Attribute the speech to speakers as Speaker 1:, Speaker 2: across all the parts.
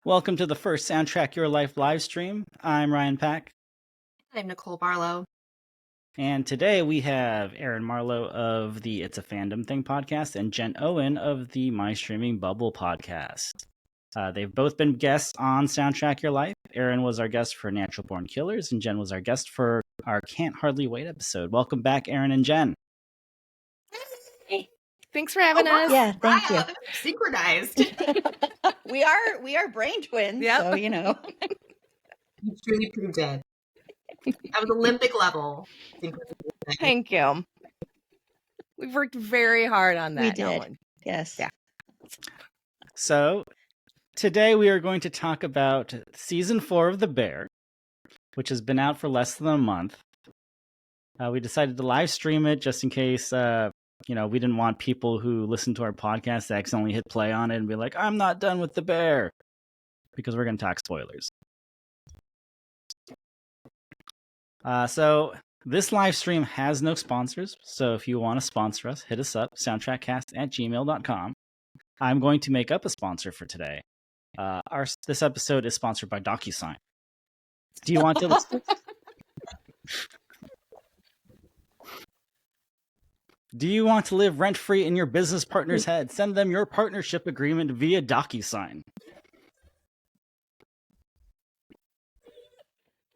Speaker 1: Welcome to the first Soundtrack Your Life live stream. I'm Ryan Pack,
Speaker 2: I'm Nicole Barlow.
Speaker 1: and today we have Erin Marlow of the It's a Fandom Thing podcast and Jenn Owens of the My Streaming Bubble podcast. They've both been guests on Soundtrack Your Life. Erin was our guest for Natural Born Killers, and Jenn was our guest for our Can't Hardly Wait episode. Welcome back, Erin and Jenn.
Speaker 3: Hey, thanks for having us.
Speaker 4: Yeah, thank you.
Speaker 2: Synchronized.
Speaker 4: We are brain twins,
Speaker 3: Yep.
Speaker 4: so you know.
Speaker 2: You truly proved it. That was Olympic level.
Speaker 3: Thank you. We've worked very hard on that.
Speaker 4: We did. Yes.
Speaker 3: Yeah.
Speaker 1: So, today we are going to talk about Season 4 of The Bear, which has been out for less than a month. We decided to live stream it just in case, we didn't want people who listen to our podcast to accidentally hit play on it and be like, I'm not done with The Bear, because we're going to talk spoilers. So this live stream has no sponsors, so if you want to sponsor us, hit us up, soundtrackcast@gmail.com. I'm going to make up a sponsor for today. This episode is sponsored by DocuSign. Do you want to listen? Do you want to live rent-free in your business partner's head? Send them your partnership agreement via DocuSign.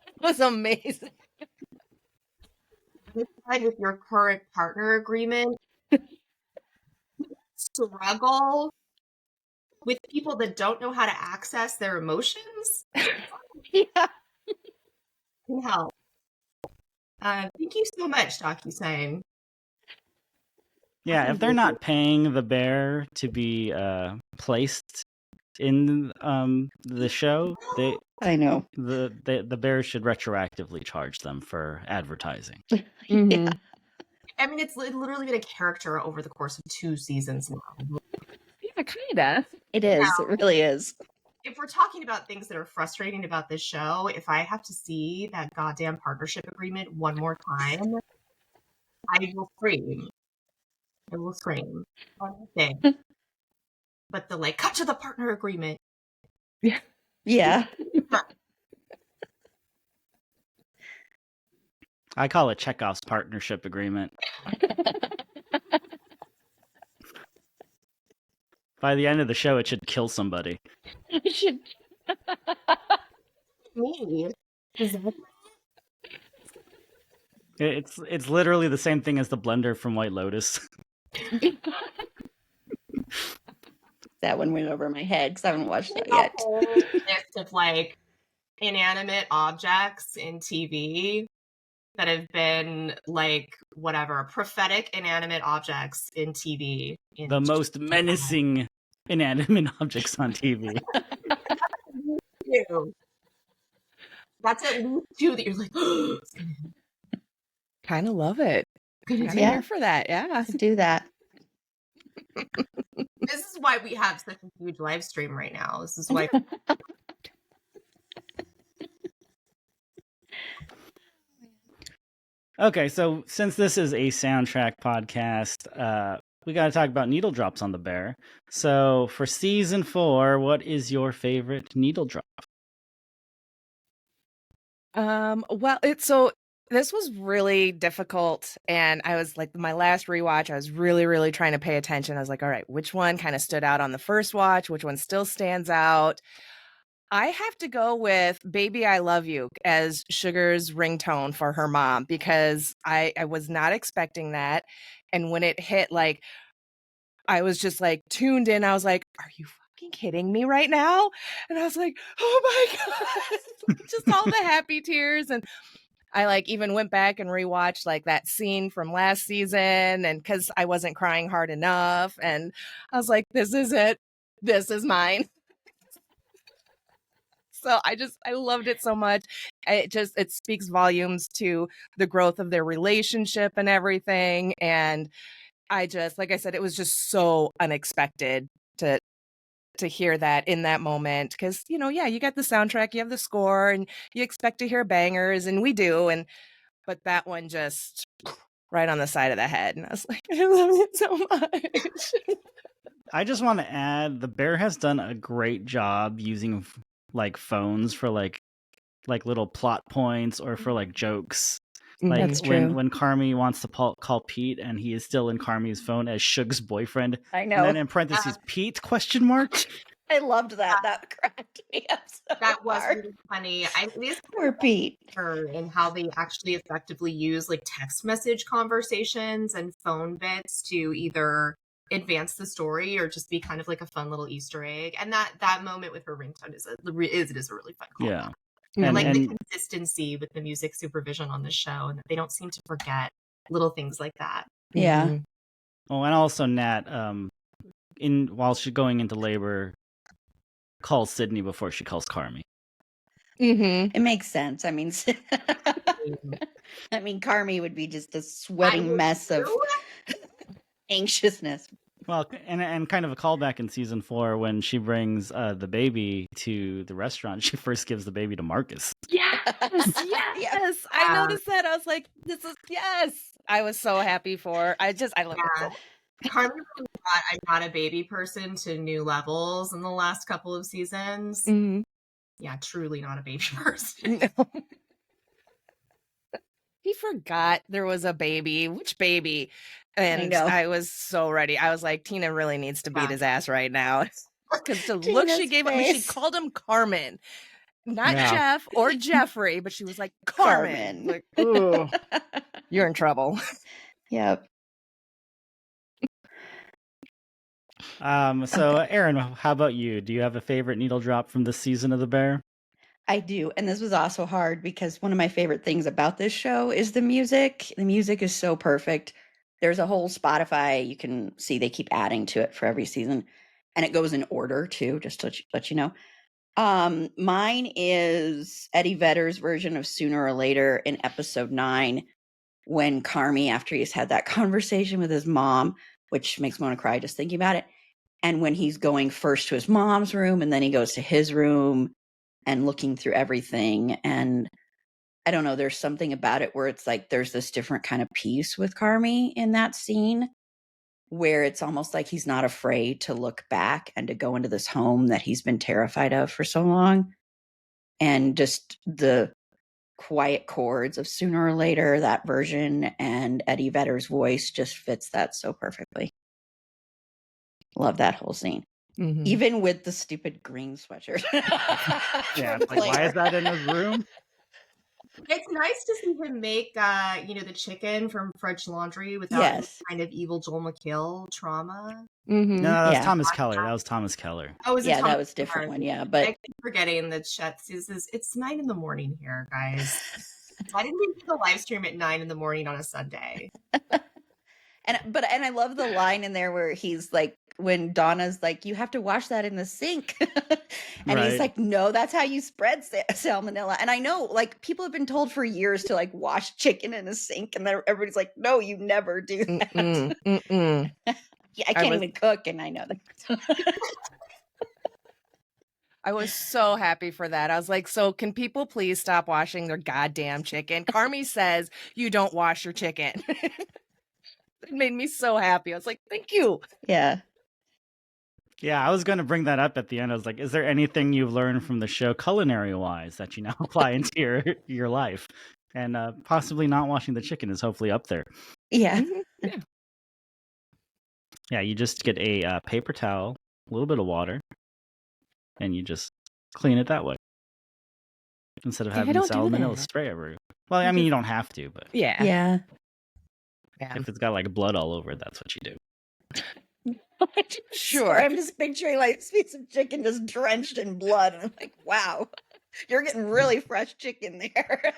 Speaker 3: It was amazing.
Speaker 2: With your current partner agreement, struggle with people that don't know how to access their emotions.
Speaker 3: Yeah.
Speaker 2: Can help. Thank you so much, DocuSign.
Speaker 1: Yeah, if they're not paying the bear to be placed in the show,
Speaker 4: I know.
Speaker 1: the bear should retroactively charge them for advertising.
Speaker 4: Yeah.
Speaker 2: I mean, it's literally been a character over the course of 2 seasons now.
Speaker 3: Yeah, kinda.
Speaker 4: It is. It really is.
Speaker 2: If we're talking about things that are frustrating about this show, if I have to see that goddamn partnership agreement one more time, I will scream. I will scream. But the cut to the partner agreement.
Speaker 4: Yeah.
Speaker 1: I call it Chekhov's partnership agreement. By the end of the show, it should kill somebody.
Speaker 3: It should.
Speaker 2: Me.
Speaker 1: It's literally the same thing as the blender from White Lotus.
Speaker 4: That one went over my head because I haven't watched that yet.
Speaker 2: A whole list of inanimate objects in TV that have been prophetic inanimate objects in TV.
Speaker 1: The most menacing inanimate objects on TV.
Speaker 2: That's at least 2 that you're like,
Speaker 3: Kind of love it. I'm
Speaker 4: Yeah.
Speaker 3: here for that. Yeah.
Speaker 4: Do that.
Speaker 2: this is why we have such a huge live stream right now. This is why.
Speaker 1: Okay, so since this is a soundtrack podcast, we got to talk about needle drops on the bear. So for season 4, what is your favorite needle drop?
Speaker 3: Well, this was really difficult, and I was my last rewatch, I was really, really trying to pay attention. I was like, all right, which one kind of stood out on the first watch? Which one still stands out? I have to go with Baby I Love You as Sugar's ringtone for her mom, because I was not expecting that. And when it hit, I was just tuned in. I was like, are you fucking kidding me right now? And I was like, oh my God, just all the happy tears. And I even went back and rewatched that scene from last season, and because I wasn't crying hard enough. And I was like, this is it. This is mine. So I loved it so much. It speaks volumes to the growth of their relationship and everything. And I just, like I said, it was just so unexpected to hear that in that moment. Because, you got the soundtrack, you have the score, and you expect to hear bangers, and we do. But that one just right on the side of the head. And I was like, I love it so much.
Speaker 1: I just want to add the bear has done a great job using like phones for like little plot points or for like jokes. Like
Speaker 4: That's
Speaker 1: when
Speaker 4: true.
Speaker 1: Carmi wants to call Pete and he is still in Carmi's phone as Suge's boyfriend.
Speaker 4: I
Speaker 1: And
Speaker 4: know.
Speaker 1: then in parentheses, Pete question mark.
Speaker 4: I loved that. That cracked me up so
Speaker 2: That was
Speaker 4: hard.
Speaker 2: really funny. It is
Speaker 4: Poor Pete.
Speaker 2: in how they actually effectively use like text message conversations and phone bits to either advance the story or just be kind of like a fun little Easter egg. And that moment with her ringtone is a really fun call.
Speaker 1: Yeah.
Speaker 2: And like the
Speaker 1: and
Speaker 2: consistency with the music supervision on the show, and that they don't seem to forget little things like that.
Speaker 4: Yeah.
Speaker 3: Mhm.
Speaker 1: oh, and also Nat, while she's going into labor, calls Sydney before she calls Carmi.
Speaker 3: Mhm.
Speaker 4: It makes sense. I mean, Carmi would be just a sweating mess of anxiousness.
Speaker 1: Well, and kind of a callback in season 4 when she brings the baby to the restaurant. She first gives the baby to Marcus.
Speaker 3: Yes, yes. I noticed that. I was like, this is yes. I was so happy for her. I love it so much.
Speaker 2: Carmi really brought I'm not a baby person to new levels in the last couple of seasons.
Speaker 3: Mhm.
Speaker 2: Yeah, truly not a baby person.
Speaker 3: No. He forgot there was a baby. Which baby? And
Speaker 4: know.
Speaker 3: I was so ready. I was like, Tina really needs to beat
Speaker 2: Yeah.
Speaker 3: his ass right now. Because the look she
Speaker 4: Tina's
Speaker 3: gave him, I mean, she
Speaker 4: face.
Speaker 3: called him Carmen. Not
Speaker 1: Yeah.
Speaker 3: Jeff or Jeffrey, but she was like, Carmen. Like,
Speaker 1: Ooh.
Speaker 3: you're in trouble.
Speaker 4: Yep.
Speaker 1: So Erin, how about you? Do you have a favorite needle drop from this season of The Bear?
Speaker 4: I do. And this was also hard because one of my favorite things about this show is the music. The music is so perfect. There's a whole Spotify, you can see they keep adding to it for every season. And it goes in order too, just to let you know. Mine is Eddie Vedder's version of Sooner or Later in episode 9, when Carmi, after he's had that conversation with his mom, which makes me want to cry just thinking about it. And when he's going first to his mom's room and then he goes to his room and looking through everything. And I don't know, there's something about it where it's like there's this different kind of peace with Carmi in that scene, where it's almost like he's not afraid to look back and to go into this home that he's been terrified of for so long. And just the quiet chords of Sooner or Later, that version, and Eddie Vedder's voice just fits that so perfectly. Love that whole scene.
Speaker 3: Mhm.
Speaker 4: Even with the stupid green sweatshirt.
Speaker 1: Yeah,
Speaker 4: from
Speaker 1: it's like, why
Speaker 4: Claire.
Speaker 1: is that in his room?
Speaker 2: It's nice to see him make, the chicken from French Laundry without any
Speaker 4: Yes.
Speaker 2: kind of evil Joel McHale trauma.
Speaker 3: Mhm.
Speaker 1: No, that was
Speaker 4: Yeah.
Speaker 1: Thomas Keller. That was Thomas Keller.
Speaker 2: Oh, is it
Speaker 4: Yeah,
Speaker 2: Tom?
Speaker 4: that was a different one. Yeah, but
Speaker 2: I keep forgetting that it's 9 in the morning here, guys. Why didn't we do the live stream at 9 in the morning on a Sunday?
Speaker 4: and I love the line in there where he's like, when Donna's like, you have to wash that in the sink. And he's
Speaker 1: Right.
Speaker 4: like, no, that's how you spread salmonella. And I know, like, people have been told for years to like wash chicken in a sink, and everybody's like, no, you never do that.
Speaker 3: Mm-mm. Mm-mm.
Speaker 4: Yeah, I can't even cook, and I know that.
Speaker 3: I was so happy for that. I was like, so can people please stop washing their goddamn chicken? Carmi says you don't wash your chicken. It made me so happy. I was like, thank you.
Speaker 4: Yeah.
Speaker 1: Yeah, I was going to bring that up at the end. I was like, is there anything you've learned from the show culinary-wise that you now apply into your life? And possibly not washing the chicken is hopefully up there.
Speaker 4: Yeah.
Speaker 3: Yeah.
Speaker 1: Yeah, you just get a paper towel, a little bit of water, and you just clean it that way. Instead of
Speaker 3: Yeah, I
Speaker 1: having
Speaker 3: don't do
Speaker 1: salmonella
Speaker 3: that.
Speaker 1: spray everywhere. Well, I mean, you don't have to, but
Speaker 3: Yeah.
Speaker 4: Yeah.
Speaker 1: if it's got like blood all over it, that's what you do.
Speaker 3: Sure.
Speaker 4: I'm just picturing like this piece of chicken just drenched in blood. And I'm like, wow, you're getting really fresh chicken there.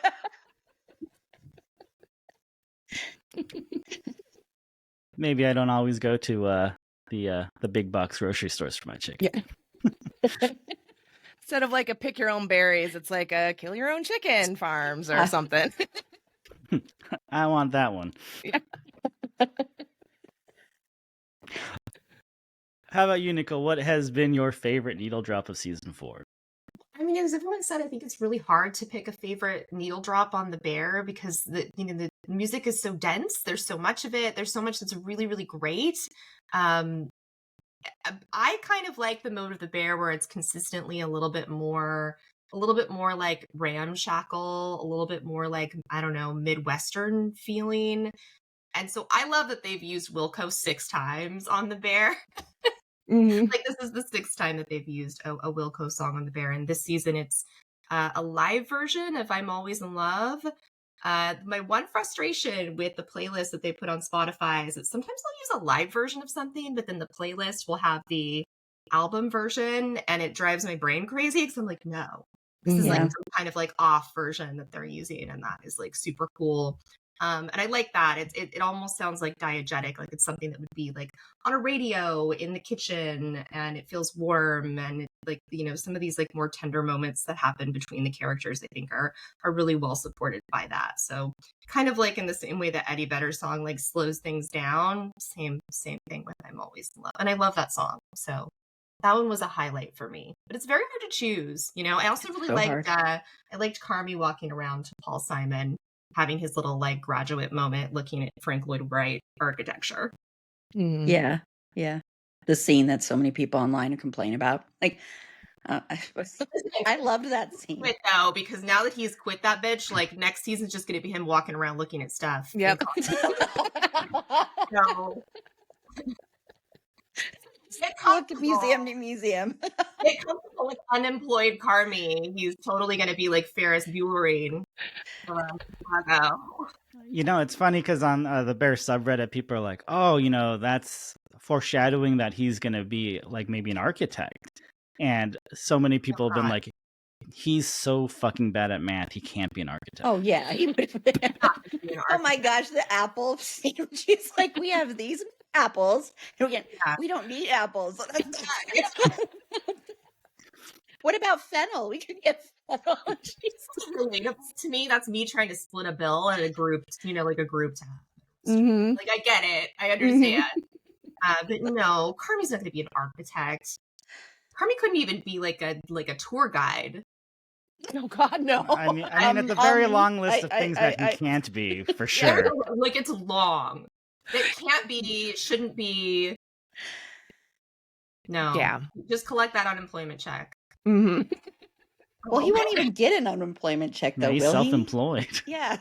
Speaker 1: Maybe I don't always go to the big box grocery stores for my chicken.
Speaker 3: Yeah. Instead of like a pick your own berries, it's like a kill your own chicken farms or something.
Speaker 1: I want that one.
Speaker 3: Yeah.
Speaker 1: How about you, Nicole? What has been your favorite needle drop of season 4?
Speaker 2: I mean, as everyone said, I think it's really hard to pick a favorite needle drop on the Bear because the music is so dense. There's so much of it. There's so much that's really, really great. I kind of like the mode of the bear where it's consistently a little bit more like ramshackle, a little bit more like, I don't know, Midwestern feeling. And so I love that they've used Wilco 6 times on the bear.
Speaker 3: Mhm.
Speaker 2: Like, this is the 6th time that they've used a Wilco song on the bear. And this season it's a live version of I'm Always in Love. My one frustration with the playlist that they put on Spotify is that sometimes they'll use a live version of something, but then the playlist will have the album version, and it drives my brain crazy because I'm like, no, this is like
Speaker 4: Yeah.
Speaker 2: some kind of like off version that they're using, and that is like super cool. And I like that. It almost sounds like diegetic, like it's something that would be like on a radio in the kitchen, and it feels warm, and like, you know, some of these like more tender moments that happen between the characters, I think are really well supported by that. So kind of like in the same way that Eddie Vedder's song like slows things down, same thing with I'm Always in Love. And I love that song. So that one was a highlight for me. But it's very hard to choose. You know, I also really
Speaker 4: So
Speaker 2: liked
Speaker 4: hard.
Speaker 2: I liked Carmy walking around to Paul Simon, having his little like graduate moment looking at Frank Lloyd Wright architecture.
Speaker 3: Mhm.
Speaker 4: Yeah. Yeah. The scene that so many people online complain about. Like, I loved that scene.
Speaker 2: Quit though, because now that he's quit that bitch, like next season's just gonna be him walking around looking at stuff.
Speaker 3: Yep.
Speaker 2: No. Get
Speaker 4: Go to
Speaker 2: comfortable.
Speaker 4: museum to museum.
Speaker 2: Get comfortable with unemployed Carmy. He's totally gonna be like Ferris Buellering around Chicago.
Speaker 1: You know, it's funny because on the Bear subreddit, people are like, "Oh, you know, that's foreshadowing that he's gonna be like maybe an architect." And so many people have been like, "He's so fucking bad at math, he can't be an architect."
Speaker 4: Oh yeah, he would. Oh my gosh, the apple scene. She's like, we have these apples. And we don't need apples. What about fennel? We could get fennel.
Speaker 2: It's relatable to me. That's me trying to split a bill at a group, you know, like a group tab.
Speaker 3: Mhm.
Speaker 2: Like, I get it. I understand. But no, Carmy's not going to be an architect. Carmy couldn't even be like a tour guide.
Speaker 3: Oh God, no.
Speaker 1: I mean, it's a very long list of things that he can't be, for sure.
Speaker 2: Like, it's long. It can't be, shouldn't be. No.
Speaker 3: Yeah.
Speaker 2: Just collect that unemployment check.
Speaker 3: Mhm.
Speaker 4: Well, he won't even get an unemployment check, though,
Speaker 1: No, he's
Speaker 4: will
Speaker 1: self-employed.
Speaker 4: he? Yeah.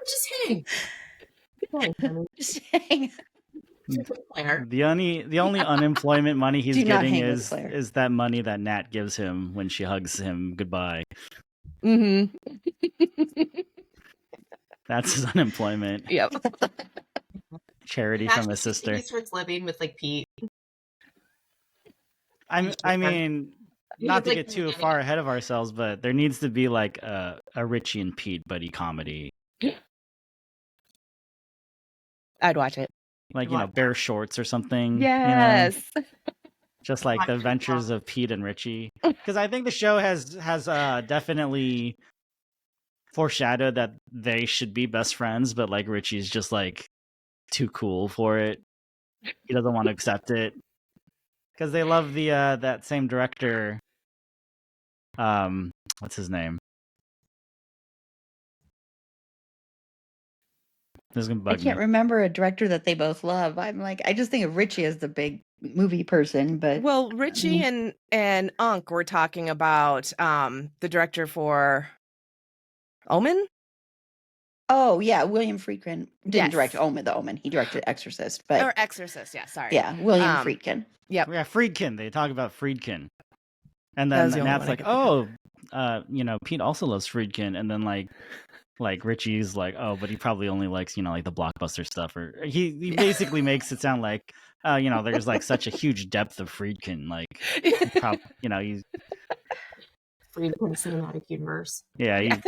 Speaker 2: Just hang.
Speaker 4: Just hang.
Speaker 1: The only unemployment money he's
Speaker 4: Do not
Speaker 1: getting
Speaker 4: hang with
Speaker 1: is
Speaker 4: Claire.
Speaker 1: that money that Nat gives him when she hugs him goodbye.
Speaker 3: Mhm.
Speaker 1: That's his unemployment.
Speaker 3: Yep.
Speaker 1: Charity from his sister.
Speaker 2: He starts living with like Pete.
Speaker 1: I mean, not to
Speaker 2: like
Speaker 1: get too far ahead of ourselves, but there needs to be like a Richie and Pete buddy comedy.
Speaker 3: I'd watch it.
Speaker 1: Like, you know, Bear Shorts or something.
Speaker 3: Yes.
Speaker 1: You know? Just like the adventures of Pete and Richie. Because I think the show has definitely foreshadowed that they should be best friends, but like Richie's just like too cool for it. He doesn't want to accept it. Because they love the that same director. What's his name? This is gonna bug
Speaker 4: I can't
Speaker 1: me.
Speaker 4: remember a director that they both love. I'm like, I just think of Richie as the big movie person, but
Speaker 3: Well, Richie and Unc were talking about the director for Omen.
Speaker 4: oh yeah, William Friedkin didn't
Speaker 3: Yes.
Speaker 4: direct Omen. The Omen, he directed Exorcist, but
Speaker 3: Or Exorcist, yeah, sorry.
Speaker 4: yeah, William Friedkin.
Speaker 3: Yep.
Speaker 1: Yeah, Friedkin. They talk about Friedkin, and
Speaker 3: That
Speaker 1: then
Speaker 3: was the only
Speaker 1: Nat's
Speaker 3: one I
Speaker 1: like,
Speaker 3: could think
Speaker 1: "Oh, you know, Pete also loves Friedkin," and then like Richie's like, "Oh, but he probably only likes, you know, like the blockbuster stuff," or he basically makes it sound like, you know, there's like such a huge depth of Friedkin, like, you know, he's
Speaker 2: Friedkin cinematic universe.
Speaker 1: yeah.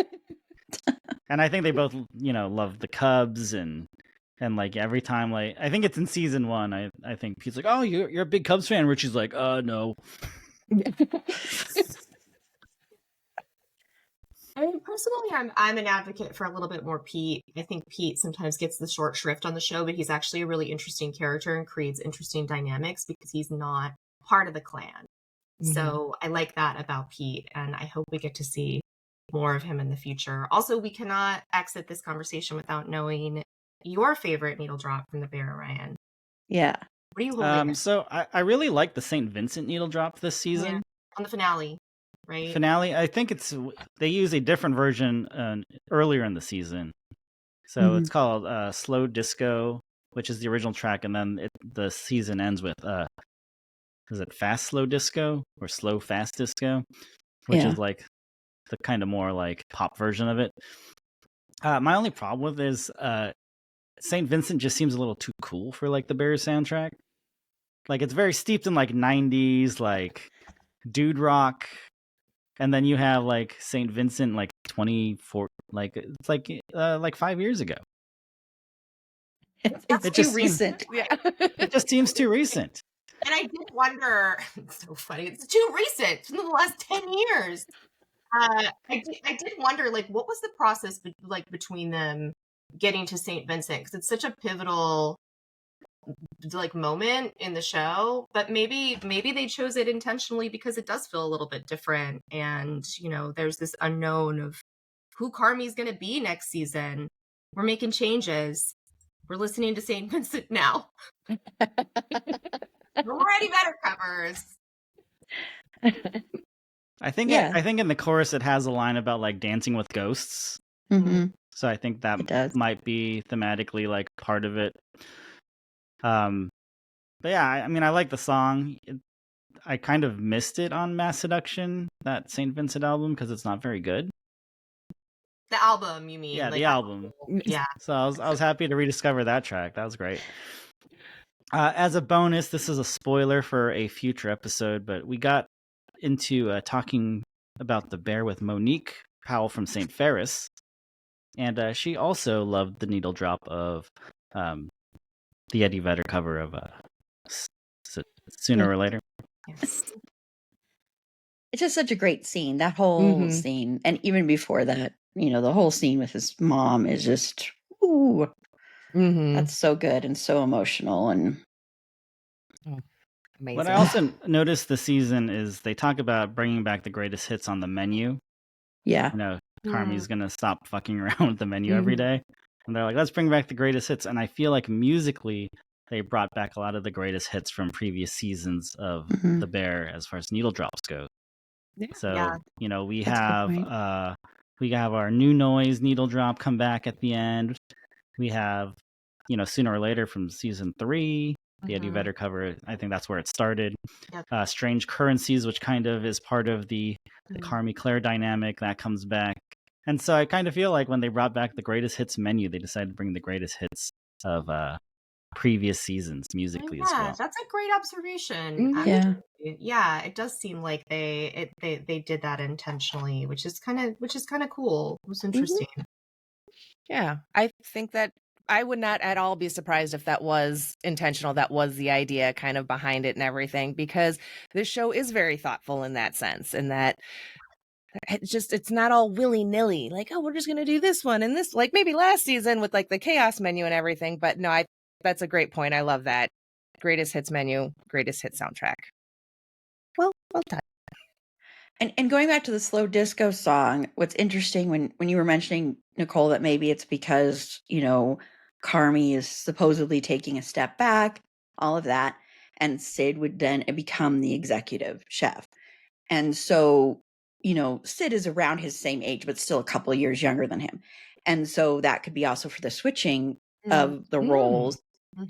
Speaker 1: And I think they both, you know, love the Cubs and like every time, like I think it's in season 1. I think Pete's like, "Oh, you're a big Cubs fan." Richie's like, "No."
Speaker 2: I mean, personally, I'm an advocate for a little bit more Pete. I think Pete sometimes gets the short shrift on the show, but he's actually a really interesting character and creates interesting dynamics because he's not part of the clan. So I like that about Pete, and I hope we get to see more of him in the future. Also, we cannot exit this conversation without knowing your favorite needle drop from the Bear, Ryan.
Speaker 4: Yeah.
Speaker 2: What are you holding?
Speaker 1: So I really like the St. Vincent needle drop this season.
Speaker 2: On the finale, right?
Speaker 1: Finale, I think they use a different version earlier in the season. So it's called Slow Disco, which is the original track, and then the season ends with is it Fast Slow Disco or Slow Fast Disco, which is like the kind of more like pop version of it. My only problem with it is St. Vincent just seems a little too cool for like the Bears soundtrack. Like it's very steeped in like 90s like dude rock, and then you have like St. Vincent like 24, like it's like 5 years ago.
Speaker 4: It's too recent.
Speaker 3: Yeah.
Speaker 1: It just seems too recent.
Speaker 2: And I did wonder, it's so funny, it's too recent, it's in the last 10 years. I did wonder, like, what was the process like between them getting to St. Vincent? Because it's such a pivotal like moment in the show, but maybe they chose it intentionally because it does feel a little bit different, and you know, there's this unknown of who Carmi's gonna be next season. We're making changes. We're listening to St. Vincent now. No more Eddie Vedder covers.
Speaker 1: I think in the chorus it has a line about like dancing with ghosts.
Speaker 4: Mm-hmm.
Speaker 1: So I think that might be thematically like part of it. But yeah, I mean, I like the song. I kind of missed it on Mass Seduction, that St. Vincent album, because it's not very good.
Speaker 2: The album, you mean?
Speaker 1: Yeah,
Speaker 2: like,
Speaker 1: the album.
Speaker 2: Yeah.
Speaker 1: So I was happy to rediscover that track. That was great. As a bonus, this is a spoiler for a future episode, but we got into talking about the Bear with Monique Powell from St. Ferris, and she also loved the needle drop of the Eddie Vedder cover of Sooner or Later.
Speaker 2: Yes.
Speaker 4: It's just such a great scene, that whole scene. And even before that, you know, the whole scene with his mom is just, ooh, that's so good and so emotional. And
Speaker 3: amazing.
Speaker 1: What I also noticed this season is they talk about bringing back the greatest hits on the menu.
Speaker 4: Yeah.
Speaker 1: You know, Carmi's going to stop fucking around with the menu every day. And they're like, let's bring back the greatest hits. And I feel like musically, they brought back a lot of the greatest hits from previous seasons of The Bear as far as needle drops go.
Speaker 3: Yeah.
Speaker 1: So, you know, we have our New Noise needle drop come back at the end. We have, you know, Sooner or Later from season 3, the Eddie Vedder cover. I think that's where it started.
Speaker 2: Yep.
Speaker 1: Strange Currencies, which kind of is part of the Carmi Claire dynamic, that comes back. And so I kind of feel like when they brought back the greatest hits menu, they decided to bring the greatest hits of previous seasons musically as well.
Speaker 2: That's a great observation. Yeah, it does seem like they did that intentionally, which is kind of cool. It was interesting.
Speaker 3: Yeah, I think that I would not at all be surprised if that was intentional. That was the idea kind of behind it and everything, because this show is very thoughtful in that sense, and that it's not all willy-nilly, like, oh, we're just going to do this one and this, like maybe last season with like the chaos menu and everything. But no, that's a great point. I love that. Greatest hits menu, greatest hit soundtrack. Well done.
Speaker 4: And going back to the slow disco song, what's interesting when you were mentioning, Nicole, that maybe it's because, you know, Carmi is supposedly taking a step back, all of that, and Sid would then become the executive chef. And so, you know, Sid is around his same age, but still a couple of years younger than him. And so that could be also for the switching of the roles.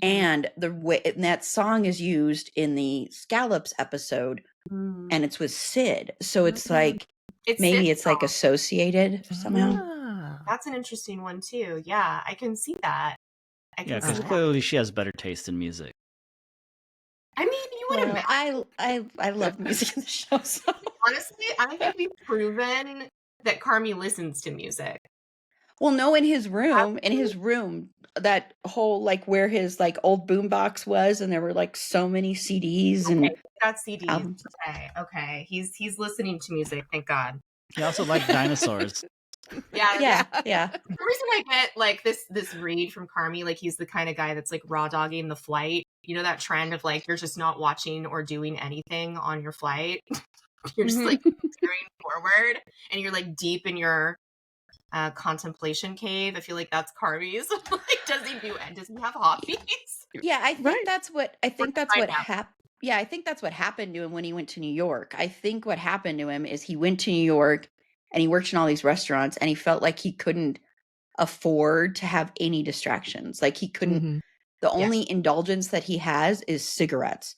Speaker 4: And the way and that song is used in the Scallops episode, and it's with Sid. So it's like maybe
Speaker 2: Sid's
Speaker 4: it's like
Speaker 2: song.
Speaker 4: Associated somehow.
Speaker 2: That's an interesting one too. Yeah, I can see that.
Speaker 1: Because clearly she has better taste in music.
Speaker 2: I mean, you would imagine.
Speaker 4: I love music in the show. So.
Speaker 2: Honestly, I think we've proven that Carmi listens to music.
Speaker 4: Well, no, in his room, that whole like where his like old boombox was, and there were like so many CDs and
Speaker 2: got CDs. Albums. Okay. He's listening to music. Thank God.
Speaker 1: He also liked dinosaurs.
Speaker 4: Yeah.
Speaker 2: The reason I get like this read from Carmi, like he's the kind of guy that's like raw dogging the flight. You know that trend of like you're just not watching or doing anything on your flight. You're just like staring forward, and you're like deep in your contemplation cave. I feel like that's Carmi's. Like, does he have hobbies?
Speaker 4: Yeah, I think
Speaker 3: Right.
Speaker 4: that's what
Speaker 2: Right now.
Speaker 4: happened. Yeah, I think that's what happened to him when he went to New York. I think what happened to him is he went to New York and he worked in all these restaurants and he felt like he couldn't afford to have any distractions. Like he couldn't
Speaker 3: Mhm.
Speaker 4: the
Speaker 2: Yeah.
Speaker 4: only indulgence that he has is cigarettes.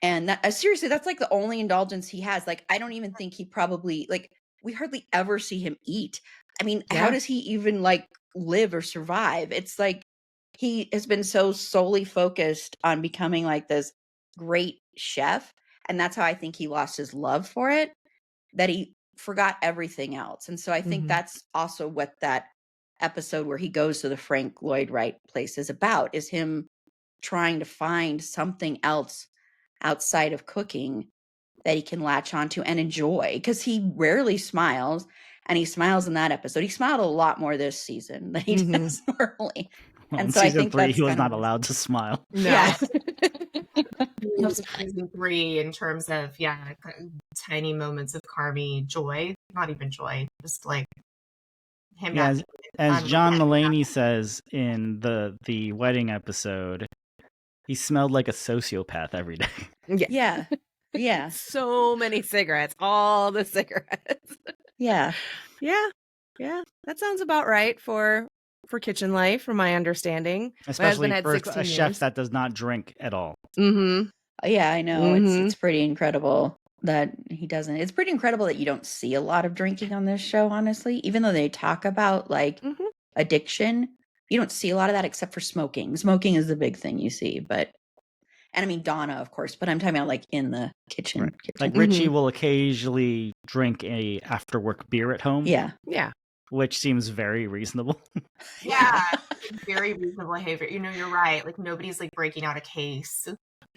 Speaker 4: And that seriously, that's like the only indulgence he has. Like I don't even think he probably like we hardly ever see him eat. I mean, how
Speaker 3: Yeah.
Speaker 4: does he even like live or survive? It's like he has been so solely focused on becoming like this great chef, and that's how I think he lost his love for it, that he forgot everything else. And so I think
Speaker 3: Mhm.
Speaker 4: that's also what that episode where he goes to the Frank Lloyd Wright place is about, is him trying to find something else outside of cooking that he can latch onto and enjoy, because he rarely smiles, and he smiles in that episode. He smiled a lot more this season than he
Speaker 3: Mhm.
Speaker 4: does normally.
Speaker 1: Well,
Speaker 4: And
Speaker 1: in
Speaker 4: so I
Speaker 1: season
Speaker 4: think
Speaker 1: 3,
Speaker 4: that's
Speaker 1: he was
Speaker 4: kind of
Speaker 1: not
Speaker 4: what
Speaker 1: allowed to smile.
Speaker 3: No.
Speaker 4: Yeah.
Speaker 2: Most of season 3 in terms of tiny moments of Carmi joy, not even joy, just like him
Speaker 1: Yeah,
Speaker 2: having
Speaker 1: as
Speaker 2: fun
Speaker 1: John
Speaker 2: with it.
Speaker 1: Mulaney says in the wedding episode, he smelled like a sociopath every day.
Speaker 3: Yeah.
Speaker 4: Yeah. Yeah.
Speaker 3: So many cigarettes, all the cigarettes.
Speaker 4: Yeah.
Speaker 3: Yeah. Yeah. That sounds about right for kitchen life, from my understanding. My
Speaker 1: Especially
Speaker 3: husband had
Speaker 1: for a
Speaker 3: 16
Speaker 1: chef
Speaker 3: years.
Speaker 1: that does not drink at all.
Speaker 3: Mm-hmm.
Speaker 4: Yeah, I know. It's
Speaker 3: Mhm.
Speaker 4: pretty incredible that he doesn't. It's pretty incredible that you don't see a lot of drinking on this show, honestly. Even though they talk about like
Speaker 3: Mhm.
Speaker 4: addiction, you don't see a lot of that except for smoking. Smoking is the big thing you see, but and I mean Donna, of course, but I'm talking about like in the kitchen.
Speaker 1: Right.
Speaker 4: kitchen.
Speaker 1: Like Richie will occasionally drink a after work beer at home,
Speaker 4: Yeah.
Speaker 3: Yeah.
Speaker 1: which seems very reasonable.
Speaker 2: Yeah, it's very reasonable behavior. You're right. Like nobody's like breaking out a case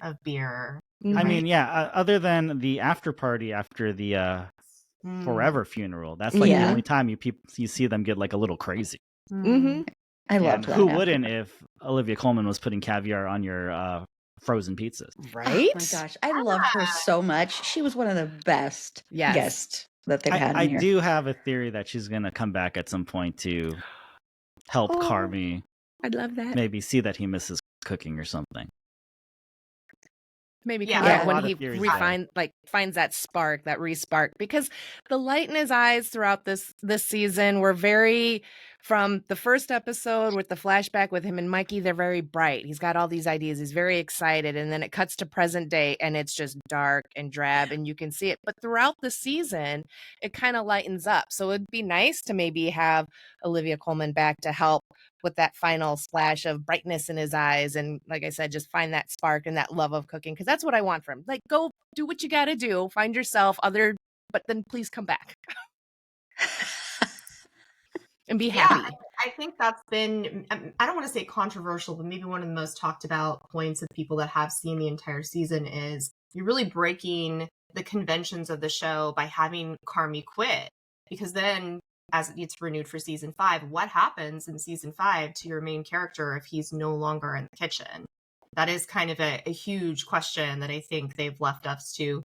Speaker 2: of beer.
Speaker 1: I
Speaker 3: Right.
Speaker 1: mean, yeah, other than the after party after the
Speaker 2: Mm.
Speaker 1: Forever funeral, that's like the
Speaker 4: Yeah.
Speaker 1: only time you see them get like a little crazy.
Speaker 3: Mm-hmm.
Speaker 4: I
Speaker 1: And
Speaker 4: loved that.
Speaker 1: who
Speaker 4: after
Speaker 1: wouldn't
Speaker 4: party.
Speaker 1: if Olivia Colman was putting caviar on your frozen pizzas?
Speaker 3: Right?
Speaker 4: Oh my gosh, I loved her so much. She was one of the best
Speaker 3: Yes.
Speaker 4: guests that they've had
Speaker 1: I
Speaker 4: in here.
Speaker 1: do have a theory that she's going to come back at some point to help
Speaker 3: Oh.
Speaker 1: Carmi
Speaker 3: I'd love that.
Speaker 1: maybe see that he misses cooking or something.
Speaker 3: Maybe
Speaker 2: Yeah.
Speaker 3: come
Speaker 1: I have
Speaker 3: back
Speaker 1: a
Speaker 3: when
Speaker 1: lot of
Speaker 3: he
Speaker 1: theories there.
Speaker 3: finds that spark, that re-spark, because the light in his eyes throughout this season were very, from the first episode with the flashback with him and Mikey, they're very bright. He's got all these ideas. He's very excited. And then it cuts to present day and it's just dark and drab and you can see it. But throughout the season, it kind of lightens up. So it'd be nice to maybe have Olivia Colman back to help with that final splash of brightness in his eyes. And like I said, just find that spark and that love of cooking. Cause that's what I want from him. Like, go do what you got to do, find yourself but then please come back and be happy.
Speaker 2: I think that's been, I don't want to say controversial, but maybe one of the most talked about points of people that have seen the entire season is you're really breaking the conventions of the show by having Carmi quit. Because then as it gets renewed for season 5, what happens in season 5 to your main character if he's no longer in the kitchen? That is kind of a huge question that I think they've left us to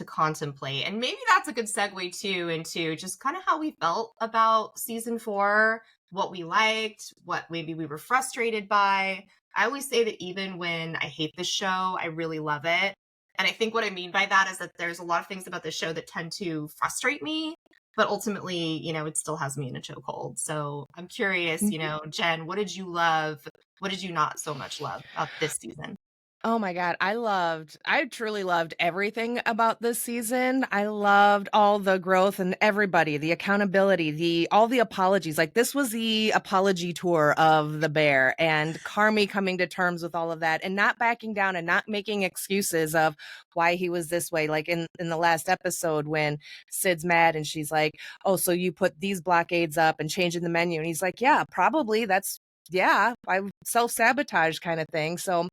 Speaker 2: contemplate. And maybe that's a good segue too into just kind of how we felt about season 4, what we liked, what maybe we were frustrated by. I always say that even when I hate the show, I really love it. And I think what I mean by that is that there's a lot of things about the show that tend to frustrate me, but ultimately, it still has me in a chokehold. So I'm curious, Jen, what did you love? What did you not so much love about this season?
Speaker 3: Oh my God. I truly loved everything about this season. I loved all the growth and everybody, the accountability, all the apologies. Like, this was the apology tour of the Bear, and Carmi coming to terms with all of that and not backing down and not making excuses of why he was this way. Like in the last episode when Sid's mad and she's like, oh, so you put these blockades up and changing the menu. And he's like, yeah, probably I self-sabotage kind of thing. So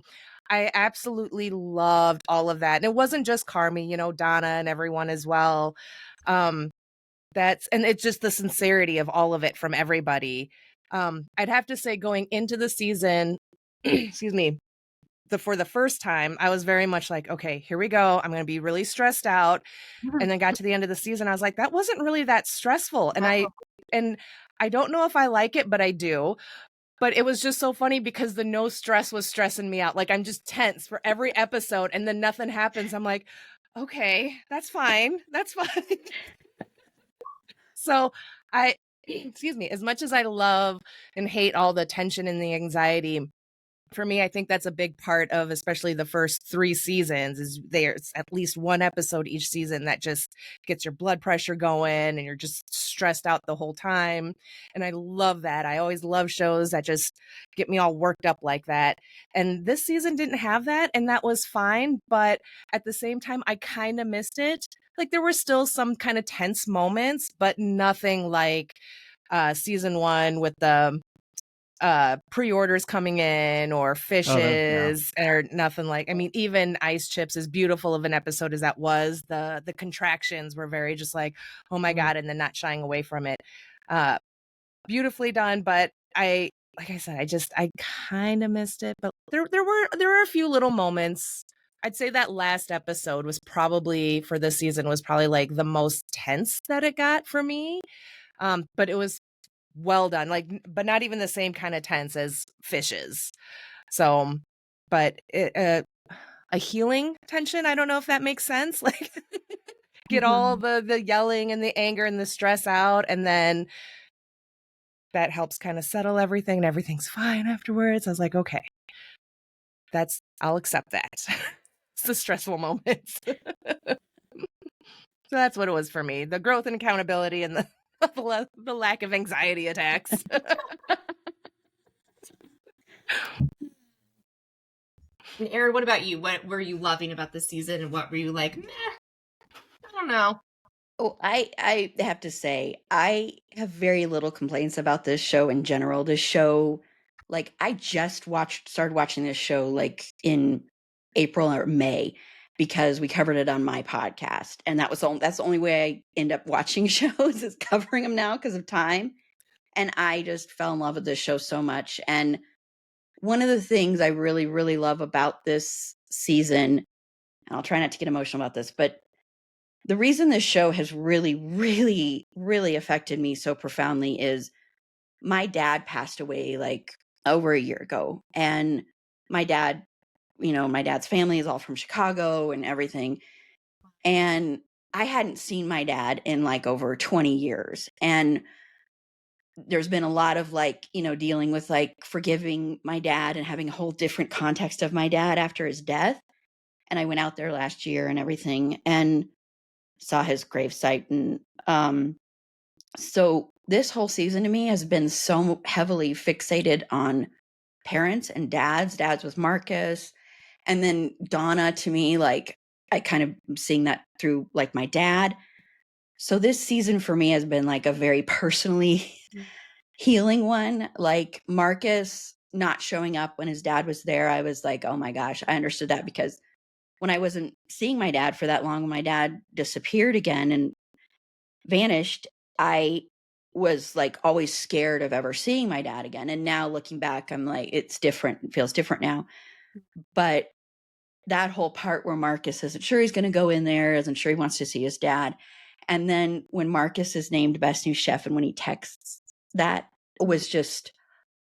Speaker 3: I absolutely loved all of that. And it wasn't just Carmi, Donna and everyone as well. And it's just the sincerity of all of it from everybody. I'd have to say, going into the season, excuse me, for the first time, I was very much like, okay, here we go. I'm going to be really stressed out. And then got to the end of the season, I was like, that wasn't really that stressful. And I And I don't know if I like it, but I do. But it was just so funny because the no stress was stressing me out. Like I'm just tense for every episode and then nothing happens. I'm like, okay, that's fine. That's fine. So excuse me, as much as I love and hate all the tension and the anxiety, for me, I think that's a big part of especially the first 3 seasons is there's at least one episode each season that just gets your blood pressure going and you're just stressed out the whole time. And I love that. I always love shows that just get me all worked up like that. And this season didn't have that, and that was fine. But at the same time, I kind of missed it. Like there were still some kind of tense moments, but nothing like season 1 with the pre-orders coming in or fishes or nothing like. I mean, even Ice Chips, as beautiful of an episode as that was, the contractions were very just like, oh my god, and then not shying away from it. Beautifully done, but like I said, I kind of missed it, but there were a few little moments. I'd say that last episode was probably for this season was probably like the most tense that it got for me. But it was well done, like, but not even the same kind of tense as fishes. So, but a healing tension. I don't know if that makes sense. Like, get all the yelling and the anger and the stress out, and then that helps kind of settle everything, and everything's fine afterwards. I was like, okay, I'll accept that. It's the stressful moments. So that's what it was for me: the growth and accountability, and the lack of anxiety attacks.
Speaker 2: And Erin, what about you? What were you loving about this season, and what were you like, meh, I don't know?
Speaker 4: Oh, I have to say, I have very little complaints about this show in general. This show, like, I just started watching this show like in April or May because we covered it on my podcast, and that's the only way I end up watching shows is covering them now because of time. And I just fell in love with this show so much. And one of the things I really, really love about this season, and I'll try not to get emotional about this, but the reason this show has really, really, really affected me so profoundly is my dad passed away like over a year ago. And my dad, my dad's family is all from Chicago and everything. And I hadn't seen my dad in like over 20 years. And there's been a lot of like, dealing with like forgiving my dad and having a whole different context of my dad after his death. And I went out there last year and everything and saw his gravesite. And so this whole season to me has been so heavily fixated on parents and dads with Marcus. And then Donna, to me, like I kind of am seeing that through like my dad. So this season for me has been like a very personally healing one. Like Marcus not showing up when his dad was there, I was like, oh my gosh, I understood that because when I wasn't seeing my dad for that long, when my dad disappeared again and vanished, I was like always scared of ever seeing my dad again. And now looking back, I'm like, it's different. It feels different now. But that whole part where Marcus isn't sure he's going to go in there, isn't sure he wants to see his dad. And then when Marcus is named best new chef and when he texts, that was just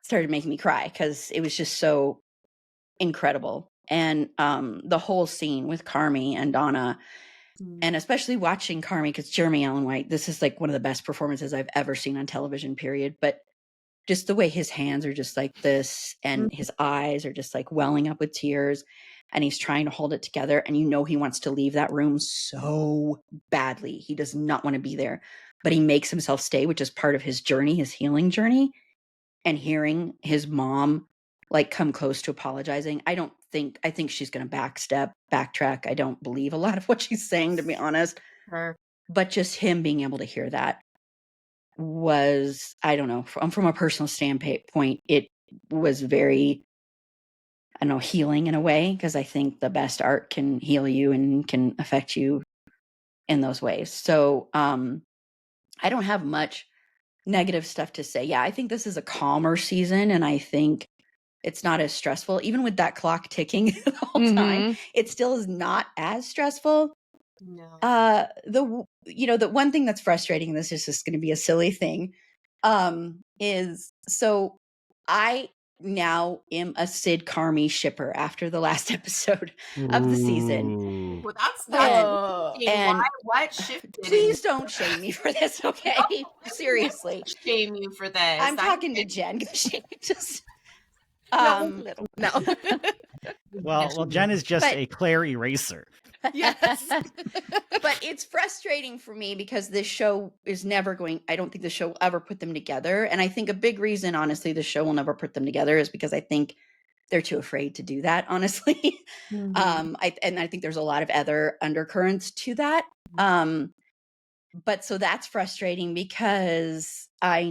Speaker 4: started making me cry because it was just so incredible. And the whole scene with Carmy and Donna, and especially watching Carmy, because Jeremy Allen White, this is like one of the best performances I've ever seen on television, period. But just the way his hands are just like this and his eyes are just like welling up with tears and he's trying to hold it together. And he wants to leave that room so badly. He does not want to be there, but he makes himself stay, which is part of his journey, his healing journey. And hearing his mom like come close to apologizing, I think she's going to backtrack. I don't believe a lot of what she's saying, to be honest.
Speaker 2: Sure.
Speaker 4: But just him being able to hear that was, I don't know, from a personal standpoint, it was very, I don't know, healing in a way, because I think the best art can heal you and can affect you in those ways. So I don't have much negative stuff to say. Yeah, I think this is a calmer season, and I think it's not as stressful. Even with that clock ticking the whole time, it still is not as stressful.
Speaker 2: No.
Speaker 4: The one thing that's frustrating, and this is just going to be a silly thing, is so I now am a Sid Carmi shipper after the last episode of the season.
Speaker 1: Ooh.
Speaker 2: Well, that's
Speaker 3: Oh.
Speaker 2: interesting.
Speaker 4: And
Speaker 2: What shifted?
Speaker 4: please don't shame me for this, okay? Seriously.
Speaker 2: Shame you for this.
Speaker 4: I'm talking to Jen. Just
Speaker 3: Little. No.
Speaker 1: Well, Jenn is just
Speaker 4: But-
Speaker 1: a Claire eraser.
Speaker 3: Yes.
Speaker 4: But it's frustrating for me because this show is never going, I don't think the show will ever put them together. And I think a big reason, honestly, the show will never put them together is because I think they're too afraid to do that, honestly.
Speaker 3: Mhm.
Speaker 4: I think there's a lot of other undercurrents to that. But so that's frustrating because I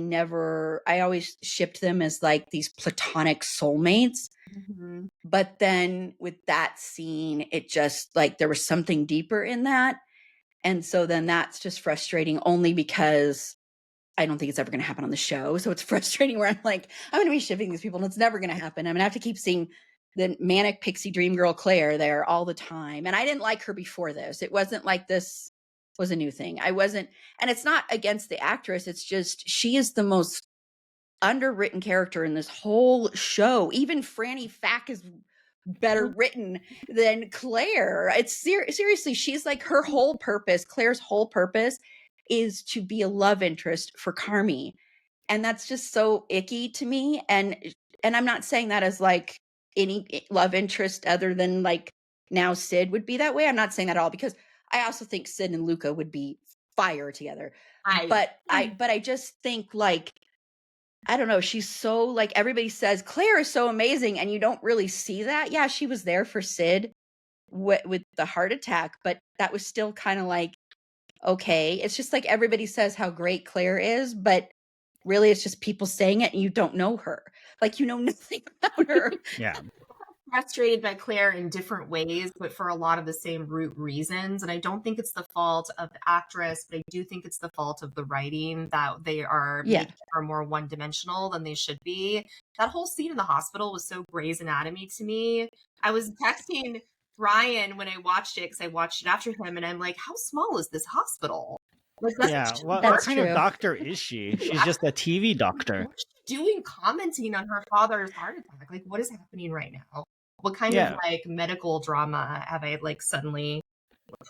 Speaker 4: always shipped them as like these platonic soulmates.
Speaker 2: Mhm.
Speaker 4: But then with that scene, it just like there was something deeper in that. And so then that's just frustrating only because I don't think it's ever going to happen on the show. So it's frustrating where I'm like, I'm going to be shipping these people and it's never going to happen. I'm going to have to keep seeing the manic pixie dream girl Claire there all the time. And I didn't like her before this. It wasn't like this was a new thing. I wasn't, and it's not against the actress. It's just, she is the most underwritten character in this whole show. Even Franny Fack is better written than Claire. It's seriously, she's like her whole purpose, Claire's whole purpose is to be a love interest for Carmi. And that's just so icky to me. And I'm not saying that as like any love interest other than like now Sid would be that way. I'm not saying that at all because I also think Sid and Luca would be fire together. But I just think like I don't know, she's so like everybody says Claire is so amazing and you don't really see that. Yeah, she was there for Sid with the heart attack, but that was still kind of like okay. It's just like everybody says how great Claire is, but really it's just people saying it and you don't know her. Like you know nothing about her.
Speaker 1: Yeah.
Speaker 2: Frustrated by Claire in different ways, but for a lot of the same root reasons. And I don't think it's the fault of the actress, but I do think it's the fault of the writing that they are making her more one-dimensional than they should be. That whole scene in the hospital was so Grey's Anatomy to me. I was texting Ryan when I watched it because I watched it after him, and I'm like, how small is this hospital? Like,
Speaker 1: Yeah. What kind of doctor is she? She's just a TV doctor.
Speaker 2: What's she doing commenting on her father's heart attack? Like, what is happening right now? What kind of like medical drama have I like suddenly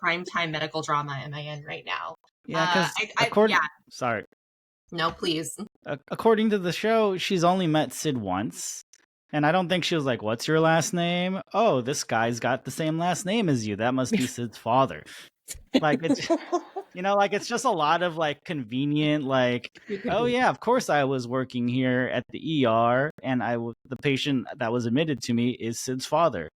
Speaker 2: primetime medical drama am I in right now?
Speaker 1: Yeah, because sorry.
Speaker 2: No, please.
Speaker 1: According to the show, she's only met Sid once. And I don't think she was like, what's your last name? Oh, this guy's got the same last name as you. That must be Sid's father. Like, it's, you know, like, it's just a lot of like convenient, like, oh yeah, of course I was working here at the ER and the patient that was admitted to me is Sid's father.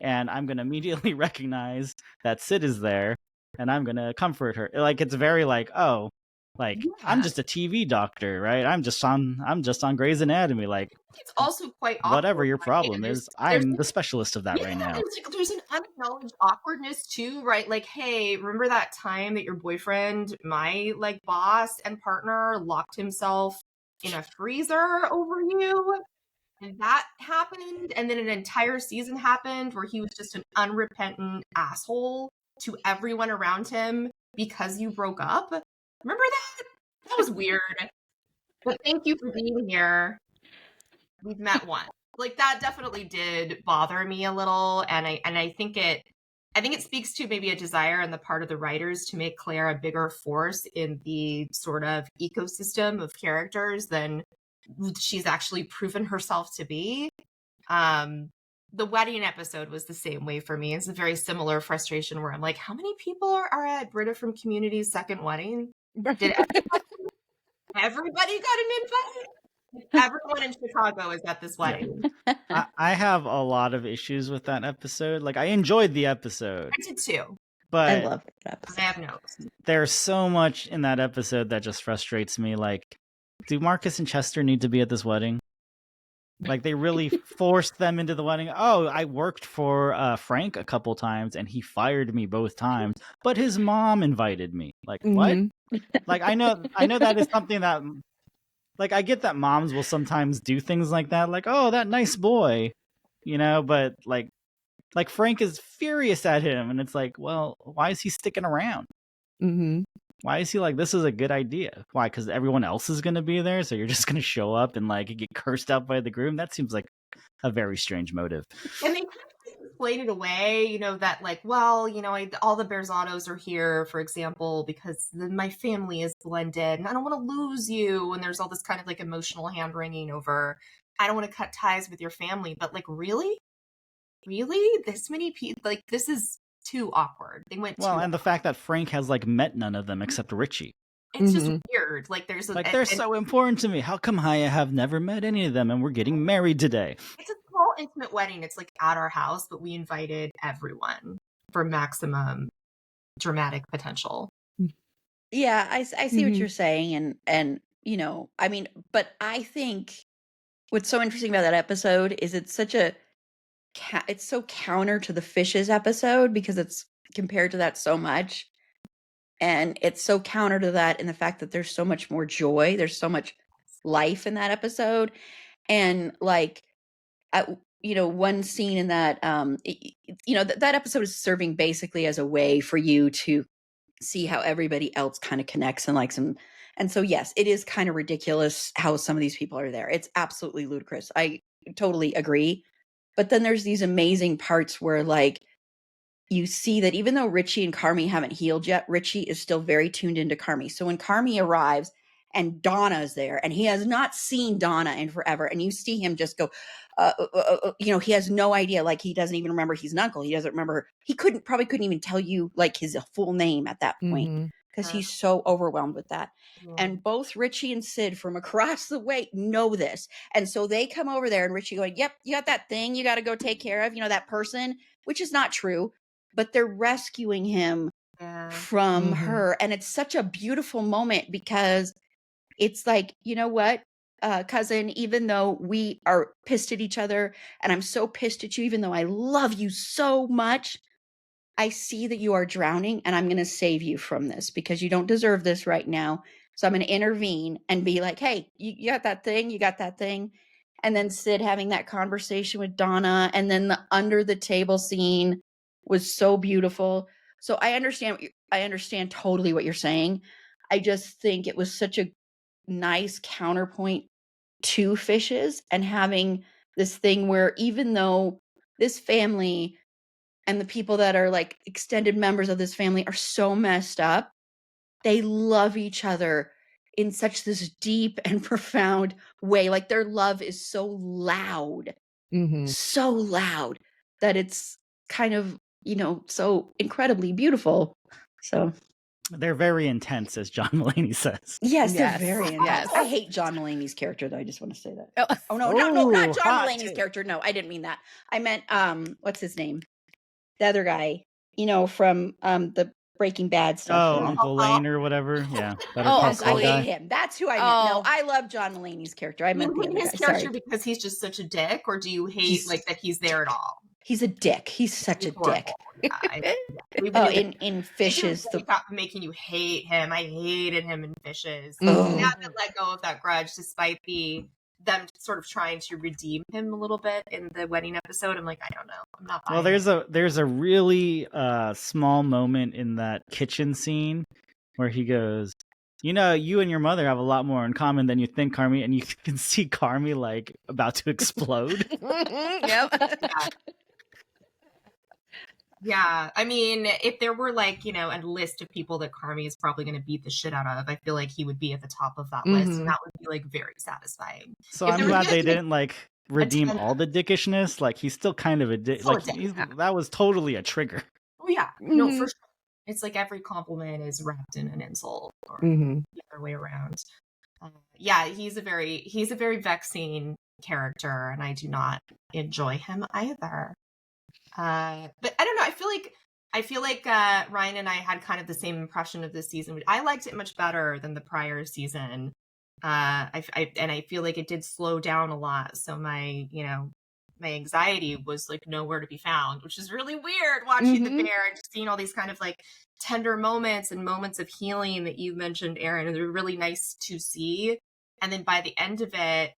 Speaker 1: And I'm going to immediately recognize that Sid is there and I'm going to comfort her. Like, it's very like, oh, like I'm just a TV doctor, right? I'm just on Grey's Anatomy. Like,
Speaker 2: it's also quite awkward,
Speaker 1: whatever your problem is, I'm the specialist of that right now.
Speaker 2: There's an unacknowledged awkwardness too, right? Like, hey, remember that time that your boyfriend, my like boss and partner, locked himself in a freezer over you? And that happened, and then an entire season happened where he was just an unrepentant asshole to everyone around him because you broke up. Remember that? That was weird. But thank you for being here. We've met once. Like that definitely did bother me a little, and I think it speaks to maybe a desire on the part of the writers to make Claire a bigger force in the sort of ecosystem of characters than she's actually proven herself to be. The wedding episode was the same way for me. It's a very similar frustration where I'm like, how many people are at Britta from Community's second wedding? Did everybody got an invite? Everyone in Chicago is at this wedding.
Speaker 1: I have a lot of issues with that episode. Like, I enjoyed the episode.
Speaker 2: I did too.
Speaker 1: But
Speaker 4: I love that episode.
Speaker 2: I have notes.
Speaker 1: There's so much in that episode that just frustrates me. Like, do Marcus and Chester need to be at this wedding? Like, they really forced them into the wedding. Oh, I worked for Frank a couple times and he fired me both times, but his mom invited me. Like, what? Like, I know that is something that, like, I get that moms will sometimes do things like that. Like, oh, that nice boy, you know, but like Frank is furious at him and it's like, well, why is he sticking around? Why is he like, this is a good idea? Why? Because everyone else is going to be there, so you're just going to show up and like get cursed out by the groom? That seems like a very strange motive.
Speaker 2: And they kind of explain it away, that like, well, all the Berzanos are here, for example, because my family is blended and I don't want to lose you. And there's all this kind of like emotional hand wringing over, I don't want to cut ties with your family. But like, really? This many people? Like, this is too awkward. They went
Speaker 1: Well,
Speaker 2: too
Speaker 1: and the fact that Frank has like met none of them except Richie.
Speaker 2: It's just weird. Like there's
Speaker 1: like they're so important to me. How come I have never met any of them and we're getting married today?
Speaker 2: It's a small intimate wedding. It's like at our house, but we invited everyone for maximum dramatic potential.
Speaker 4: Yeah, I see what you're saying, and I mean, but I think what's so interesting about that episode is it's such a it's so counter to the Fishes episode because it's compared to that so much. And it's so counter to that in the fact that there's so much more joy. There's so much life in that episode. And like, one scene in that, that episode is serving basically as a way for you to see how everybody else kind of connects and likes them. And so, yes, it is kind of ridiculous how some of these people are there. It's absolutely ludicrous. I totally agree. But then there's these amazing parts where like, you see that even though Richie and Carmi haven't healed yet, Richie is still very tuned into Carmi. So when Carmi arrives and Donna is there and he has not seen Donna in forever, and you see him just go, he has no idea. Like he doesn't even remember he's an uncle. He doesn't remember. He probably couldn't even tell you like his full name at that point because he's so overwhelmed with that. And both Richie and Sid from across the way know this. And so they come over there and Richie going, yep, you got that thing you got to go take care of, that person, which is not true. But they're rescuing him from her. And it's such a beautiful moment because it's like, you know what, cousin, even though we are pissed at each other and I'm so pissed at you, even though I love you so much, I see that you are drowning and I'm going to save you from this because you don't deserve this right now. So I'm going to intervene and be like, hey, you got that thing? You got that thing? And then Sid having that conversation with Donna, and then the under the table scene was so beautiful. So I understand totally what you're saying. I just think it was such a nice counterpoint to Fishes and having this thing where even though this family and the people that are like extended members of this family are so messed up, they love each other in such this deep and profound way. Like their love is so loud that it's kind of, so incredibly beautiful. So
Speaker 1: they're very intense, as John Mulaney says.
Speaker 4: Yes, they're very intense. Yes. I hate John Mulaney's character, though. I just want to say that. Oh no, not John Mulaney's character. No, I didn't mean that. I meant what's his name? The other guy, from the Breaking Bad stuff.
Speaker 1: Oh, Uncle Lane or whatever. Yeah.
Speaker 4: I hate him. That's who I meant. No, I love John Mulaney's character. I meant the other
Speaker 2: his
Speaker 4: guy.
Speaker 2: character
Speaker 4: Sorry.
Speaker 2: because he's just such a dick, or do you hate like that he's there at all?
Speaker 4: He's a dick. He's such a dick.
Speaker 2: Yeah,
Speaker 4: in Fishes,
Speaker 2: making you hate him. I hated him in Fishes. I haven't let go of that grudge, despite them sort of trying to redeem him a little bit in the wedding episode. I'm like, I don't know. I'm not.
Speaker 1: Well, there's a really small moment in that kitchen scene where he goes, you and your mother have a lot more in common than you think, Carmi, and you can see Carmi like about to explode.
Speaker 3: Yep.
Speaker 2: Yeah, I mean, if there were like, a list of people that Carmi is probably going to beat the shit out of, I feel like he would be at the top of that list, and that would be like very satisfying.
Speaker 1: So I'm glad they didn't like redeem all the dickishness. Like he's still kind of a dick. Like that was totally a trigger.
Speaker 2: Oh yeah, no, for sure. It's like every compliment is wrapped in an insult, or the other way around. Yeah, he's a very vexing character, and I do not enjoy him either. But I don't know. I feel like Ryan and I had kind of the same impression of this season. I liked it much better than the prior season. I feel like it did slow down a lot. So my anxiety was like nowhere to be found, which is really weird watching The Bear and just seeing all these kind of like tender moments and moments of healing that you mentioned, Erin. And they're really nice to see. And then by the end of it,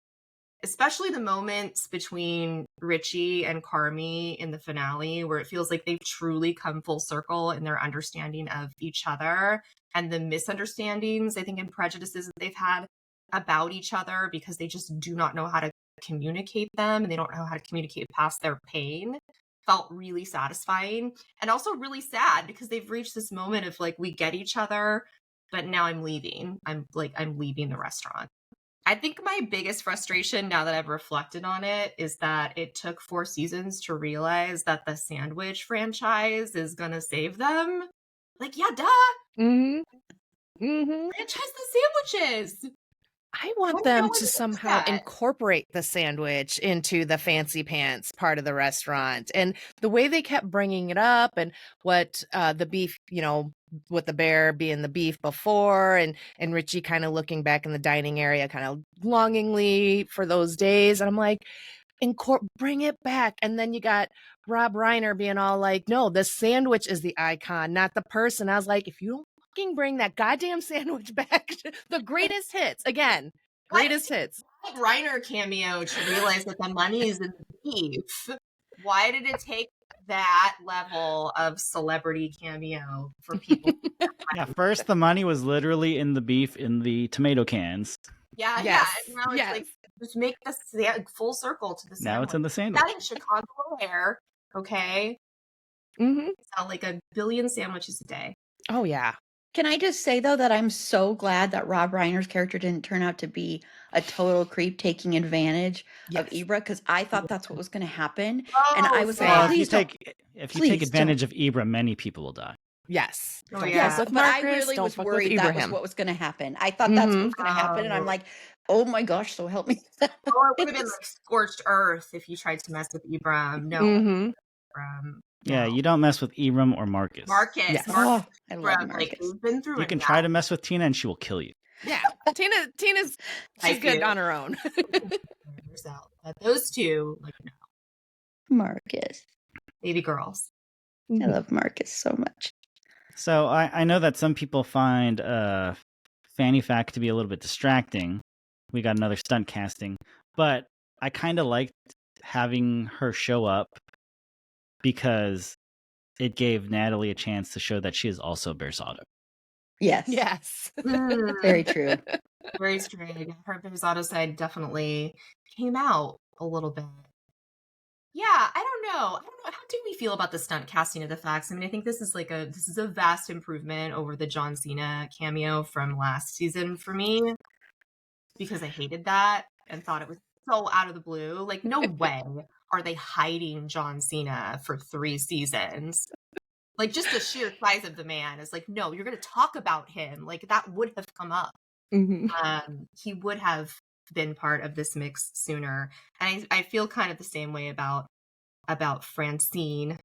Speaker 2: especially the moments between Richie and Carmi in the finale, where it feels like they've truly come full circle in their understanding of each other and the misunderstandings, I think, and prejudices that they've had about each other because they just do not know how to communicate them and they don't know how to communicate past their pain, felt really satisfying and also really sad because they've reached this moment of like, we get each other, but now I'm leaving. I'm leaving the restaurant. I think my biggest frustration now that I've reflected on it is that it took 4 seasons to realize that the sandwich franchise is going to save them. Like, yeah, duh.
Speaker 3: Mm-hmm.
Speaker 2: Franchise the sandwiches.
Speaker 3: I want them to somehow incorporate the sandwich into the fancy pants part of the restaurant. And the way they kept bringing it up and what the beef, with the bear being the beef before and Richie kind of looking back in the dining area kind of longingly for those days. And I'm like, bring it back. And then you got Rob Reiner being all like, no, the sandwich is the icon, not the person. I was like, if you don't fucking bring that goddamn sandwich back to the greatest hits again, greatest hits.
Speaker 2: Reiner cameo to realize that the money is in the beef. Why did it take that level of celebrity cameo for people?
Speaker 1: Yeah, first the money was literally in the beef in the tomato cans.
Speaker 2: Yeah,
Speaker 3: yes.
Speaker 2: And now it's like, just make the full circle to the sandwich.
Speaker 1: Now it's in the sandwich.
Speaker 2: That in Chicago O'Hare, okay?
Speaker 3: Mm-hmm.
Speaker 2: Sell like 1 billion sandwiches a day.
Speaker 3: Oh, yeah.
Speaker 4: Can I just say, though, that I'm so glad that Rob Reiner's character didn't turn out to be a total creep taking advantage of Ibra, because I thought that's what was going to happen. And I was like, please don't.
Speaker 1: If you take advantage of Ibra, many people will die.
Speaker 3: Yes.
Speaker 2: Oh,
Speaker 3: yeah.
Speaker 4: But I really was worried that was what was going to happen. I thought that's what was going to happen. And I'm like, oh my gosh, so help me.
Speaker 2: Or it would have been like scorched earth if you tried to mess with Ibram. No.
Speaker 3: Mm-hmm.
Speaker 1: Yeah, you don't mess with Ibram or Marcus.
Speaker 2: Yes.
Speaker 4: Oh, I love Marcus.
Speaker 2: Like, we've been through
Speaker 1: you can try to mess with Tina and she will kill you.
Speaker 3: Yeah. She's good on her own.
Speaker 2: But those two, like, no.
Speaker 4: Marcus.
Speaker 2: Baby girls.
Speaker 4: I love Marcus so much.
Speaker 1: So I know that some people find Fanny Fack to be a little bit distracting. We got another stunt casting. But I kind of liked having her show up because it gave Natalie a chance to show that she is also Berzotto.
Speaker 4: Yes. Very true.
Speaker 2: Very strange. Her Berzotto side definitely came out a little bit. Yeah, I don't know. How do we feel about the stunt casting of the Facts? I mean, I think this is a vast improvement over the John Cena cameo from last season for me, because I hated that and thought it was so out of the blue. Like, no way are they hiding John Cena for 3 seasons. Like, just the sheer size of the man is like, no, you're going to talk about him. Like, that would have come up.
Speaker 3: Mm-hmm.
Speaker 2: He would have been part of this mix sooner. And I feel kind of the same way about Francine.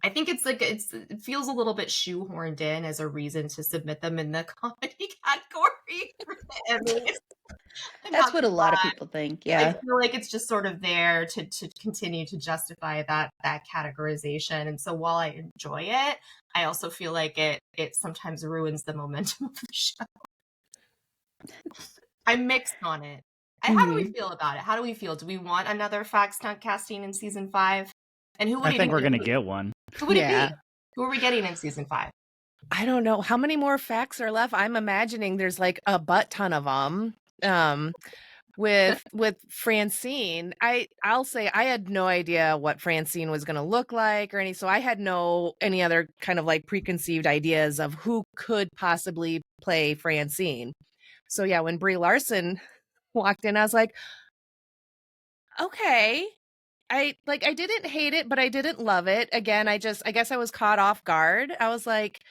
Speaker 2: I think it feels a little bit shoehorned in as a reason to submit them in the comedy category. I mean,
Speaker 4: that's what a lot of people think. Yeah,
Speaker 2: I feel like it's just sort of there to continue to justify that categorization. And so while I enjoy it, I also feel like it sometimes ruins the momentum of the show. I'm mixed on it. How do we feel about it? How do we feel? Do we want another Facts stunt casting in season 5? And who would
Speaker 1: I think we're gonna get one.
Speaker 2: Who would it be? Who are we getting in season 5?
Speaker 3: I don't know. How many more Facts are left? I'm imagining there's like a butt ton of them. With Francine, I'll say I had no idea what Francine was going to look like or so I had any other kind of like preconceived ideas of who could possibly play Francine. So yeah, when Brie Larson walked in, I was like, okay. I didn't hate it, but I didn't love it. Again, I guess I was caught off guard. I was like,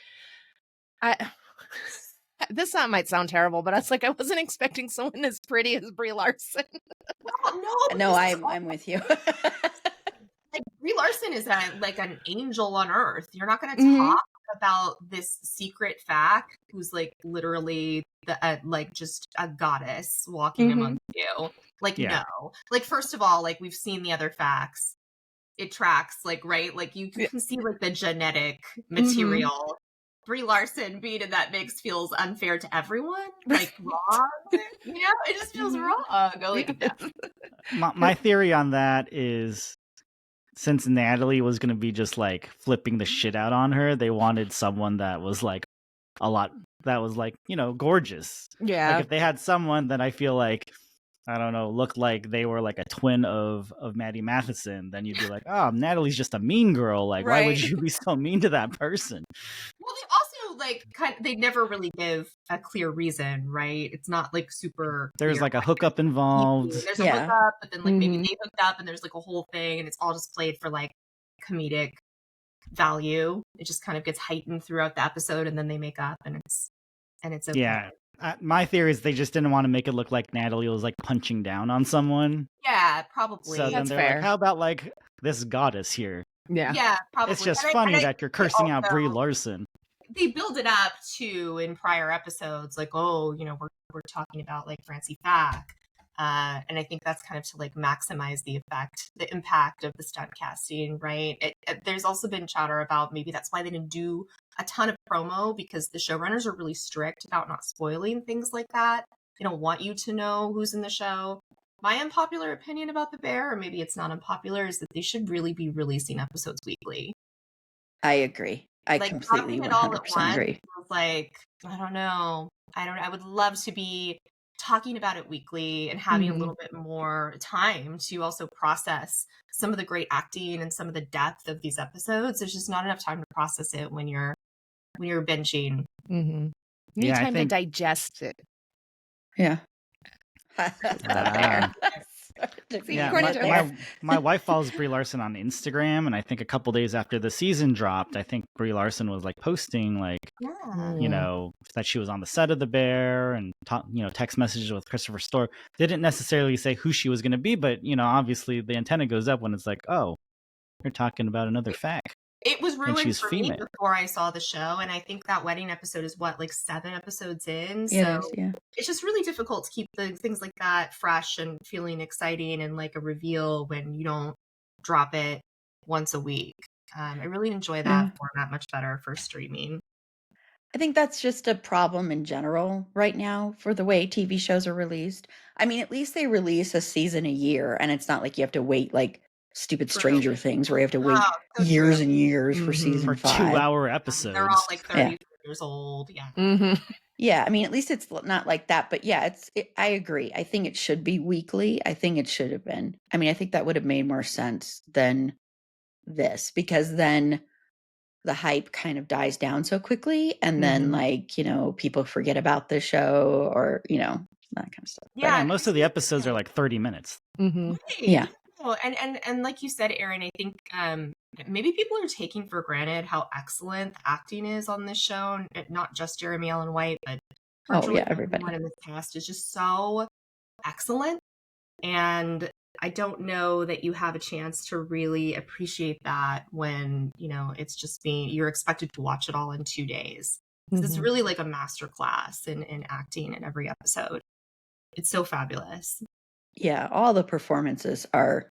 Speaker 3: this might sound terrible, but I was like, I wasn't expecting someone as pretty as Brie Larson.
Speaker 4: No, I'm with you.
Speaker 2: Like, Brie Larson is like an angel on earth. You're not going to talk about this secret Fact who's like literally like just a goddess walking among you. Like, no. Like, first of all, like, we've seen the other Facts. It tracks, like, right? Like, you can see like the genetic material Brie Larson being in that mix feels unfair to everyone. Like wrong. It just feels wrong. Like, no.
Speaker 1: My theory on that is, since Natalie was going to be just like flipping the shit out on her, they wanted someone that was like gorgeous.
Speaker 3: Yeah.
Speaker 1: Like if they had someone that I feel like, I don't know, looked like they were like a twin of Maddie Matheson, then you'd be like, oh, Natalie's just a mean girl. Like, why would
Speaker 3: Right.
Speaker 1: you be so mean to that person?
Speaker 2: Well, they also they never really give a clear reason, right? It's not like super
Speaker 1: There's
Speaker 2: clear.
Speaker 1: like a hookup involved.
Speaker 2: There's a hookup, but then like maybe
Speaker 3: Mhm.
Speaker 2: they hooked up and there's like a whole thing and it's all just played for like comedic value. It just kind of gets heightened throughout the episode and then they make up and it's okay.
Speaker 1: Yeah. My theory is they just didn't want to make it look like Natalie was like punching down on someone.
Speaker 2: Yeah, probably.
Speaker 1: So then
Speaker 3: That's
Speaker 1: they're
Speaker 3: fair.
Speaker 1: like, how about like this goddess here?
Speaker 3: Yeah.
Speaker 2: Yeah, probably.
Speaker 1: It's just
Speaker 2: And
Speaker 1: funny
Speaker 2: I
Speaker 1: that you're
Speaker 2: think
Speaker 1: cursing out
Speaker 2: also-
Speaker 1: Brie Larson.
Speaker 2: They build it up too in prior episodes, like, oh, we're talking about like Francie Fack. And I think that's kind of to like maximize the impact of the stunt casting, right? There's also been chatter about maybe that's why they didn't do a ton of promo, because the showrunners are really strict about not spoiling things like that. They don't want you to know who's in the show. My unpopular opinion about The Bear, or maybe it's not unpopular, is that they should really be releasing episodes weekly.
Speaker 4: I agree. I
Speaker 2: Like
Speaker 4: completely
Speaker 2: dropping it all at
Speaker 4: 100%
Speaker 2: once
Speaker 4: agree.
Speaker 2: was like, I don't know. I would love to be talking about it weekly and having a
Speaker 3: Mhm.
Speaker 2: little bit more time to also process some of the great acting and some of the depth of these episodes. There's just not enough time to process it when you're binging.
Speaker 3: Mm-hmm. Need
Speaker 1: Yeah, I
Speaker 3: time to
Speaker 1: think-
Speaker 3: digest it.
Speaker 4: Yeah.
Speaker 1: Ah. Yeah,
Speaker 3: Corny joke.
Speaker 1: my wife follows Brie Larson on Instagram, and I think a couple days after the season dropped, I think Brie Larson was like posting like,
Speaker 2: Yeah.
Speaker 1: that she was on the set of The Bear and text messages with Christopher Storr. They didn't necessarily say who she was going to be, but obviously the antenna goes up when it's like, oh, you're talking about another Fack.
Speaker 2: It was ruined
Speaker 1: she's
Speaker 2: for
Speaker 1: female.
Speaker 2: me before I saw the show, and I think that wedding episode is what, like 7 episodes in.
Speaker 4: Yeah,
Speaker 2: So
Speaker 4: it is, yeah.
Speaker 2: it's just really difficult to keep the things like that fresh and feeling exciting and like a reveal when you don't drop it once a week. I really enjoy that
Speaker 4: Yeah.
Speaker 2: format much better for streaming.
Speaker 4: I think that's just a problem in general right now for the way TV shows are released. I mean, at least they release a season a year, and it's not like you have to wait like stupid
Speaker 2: True.
Speaker 4: Stranger Things where you have to wait
Speaker 2: Oh, so
Speaker 4: years
Speaker 2: true.
Speaker 4: and years for
Speaker 3: Mhm.
Speaker 4: season
Speaker 1: For
Speaker 4: 5.
Speaker 1: 2-hour episodes.
Speaker 2: They're all like 30
Speaker 4: Yeah.
Speaker 2: years old. Yeah.
Speaker 3: Mm-hmm.
Speaker 4: Yeah, I mean, at least it's not like that, but yeah, I agree. I think it should be weekly. I think it should have been. I mean, I think that would have made more sense than this, because then the hype kind of dies down so quickly, and then people forget about the show, or that kind of stuff. But
Speaker 2: Yeah.
Speaker 1: most of the episodes are like 30 minutes.
Speaker 3: Mm-hmm.
Speaker 2: Right.
Speaker 4: Yeah.
Speaker 2: No, and like you said, Erin, I think maybe people are taking for granted how excellent the acting is on this show. Not just Jeremy Allen White, but virtually
Speaker 4: everybody.
Speaker 2: everyone in this cast is just so excellent. And I don't know that you have a chance to really appreciate that when, it's just you're expected to watch it all in 2 days. 'Cause it's really like a master class in acting in every episode. It's so fabulous.
Speaker 4: Yeah, all the performances are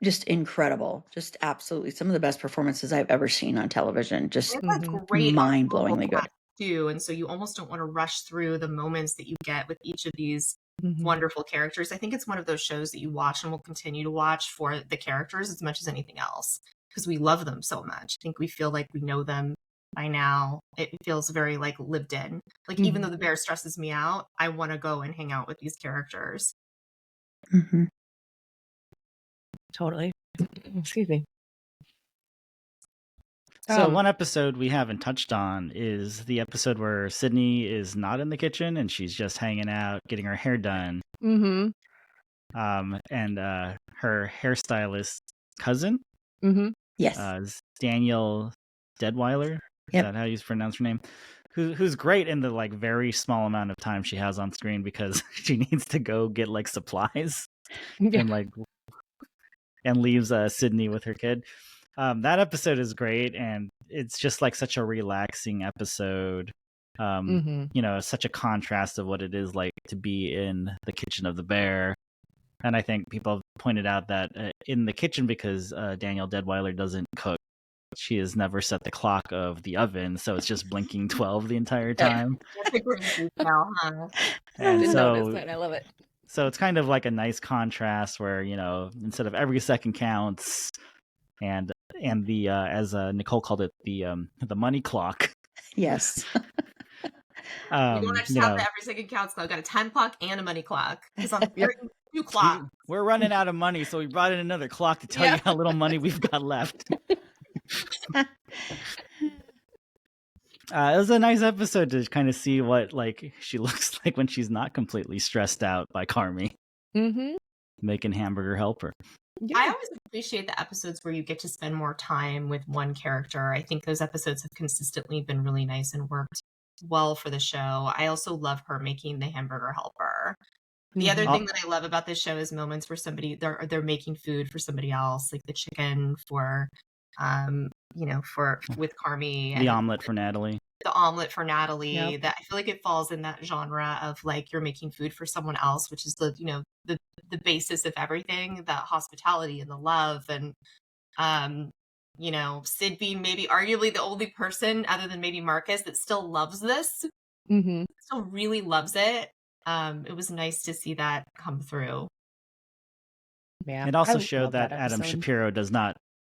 Speaker 4: just incredible. Just absolutely some of the best performances I've ever seen on television. Just
Speaker 2: And that's great
Speaker 4: mind-blowingly good.
Speaker 2: too, and so you almost don't want to rush through the moments that you get with each of these wonderful characters. I think it's one of those shows that you watch and will continue to watch for the characters as much as anything else, because we love them so much. I think we feel like we know them by now. It feels very like lived in. Like even though The Bear stresses me out, I want to go and hang out with these characters.
Speaker 4: Mm-hmm.
Speaker 3: Totally. Excuse me.
Speaker 1: So one episode we haven't touched on is the episode where Sydney is not in the kitchen and she's just hanging out, getting her hair done.
Speaker 3: Mm-hmm.
Speaker 1: And her hairstylist cousin,
Speaker 4: Yes.
Speaker 1: is Daniel Deadweiler. Is
Speaker 4: Yep.
Speaker 1: that how you pronounce her name? Who's great in the like very small amount of time she has on screen, because she needs to go get like supplies
Speaker 3: Yeah.
Speaker 1: and leaves Sydney with her kid. That episode is great, and it's just like such a relaxing episode. Such a contrast of what it is like to be in the kitchen of the Bear. And I think people have pointed out that in the kitchen, because Daniel Deadweiler doesn't cook, she has never set the clock of the oven, so it's just blinking 12 the entire time.
Speaker 2: That's a great detail, huh?
Speaker 1: And
Speaker 3: Didn't notice
Speaker 1: so,
Speaker 3: that. I love it.
Speaker 1: so it's kind of like a nice contrast where, instead of every second counts, and the as Nicole called it, the money clock.
Speaker 4: Yes.
Speaker 2: You don't actually have the every second counts though. Got a time clock and a money clock. Because I'm two clocks.
Speaker 1: We're running out of money, so we brought in another clock to tell you how little money we've got left. It was a nice episode to kind of see what she looks like when she's not completely stressed out by Carmy making Hamburger help her.
Speaker 2: Yeah. I always appreciate the episodes where you get to spend more time with one character. I think those episodes have consistently been really nice and worked well for the show. I also love her making the hamburger helper. The other thing that I love about this show is moments where they're making food for somebody else, like the chicken for with Carmy,
Speaker 1: the omelet for Natalie.
Speaker 2: The omelet for Natalie. That I feel like it falls in that genre of like you're making food for someone else, which is the basis of everything, the hospitality and the love, and Sid being maybe arguably the only person other than maybe Marcus that still loves this, still really loves it. It was nice to see that come through.
Speaker 3: Yeah,
Speaker 1: it also showed that Adam Shapiro does not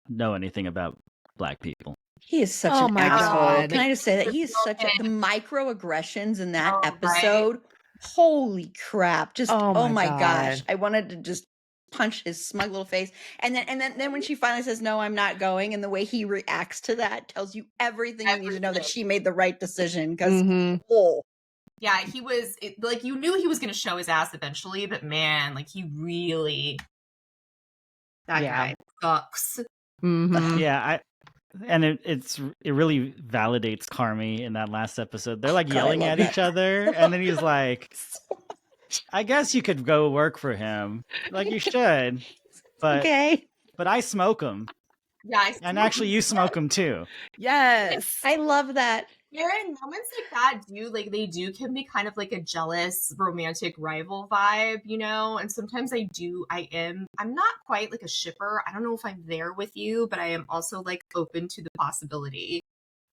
Speaker 1: know anything about Black people.
Speaker 4: He is such an asshole. Can I just say that he is such the microaggressions in that episode? Right? Holy crap! Just oh my gosh! I wanted to just punch his smug little face. And then when she finally says, "No, I'm not going," and the way he reacts to that tells you everything you need to know that she made the right decision. Because
Speaker 2: yeah, he was like, you knew he was going to show his ass eventually, but man, like he really, guy sucks.
Speaker 1: Yeah, it really validates Carmy in that last episode. They're like yelling at each other, and then he's like, "I guess you could go work for him. Like you should, but but I smoke him.
Speaker 2: Yeah,
Speaker 1: and actually you smoke him too."
Speaker 3: Yes,
Speaker 4: I love that.
Speaker 2: Erin, moments like that can be kind of like a jealous romantic rival vibe, and sometimes I'm not quite like a shipper. I don't know if I'm there with you, but I am also like open to the possibility.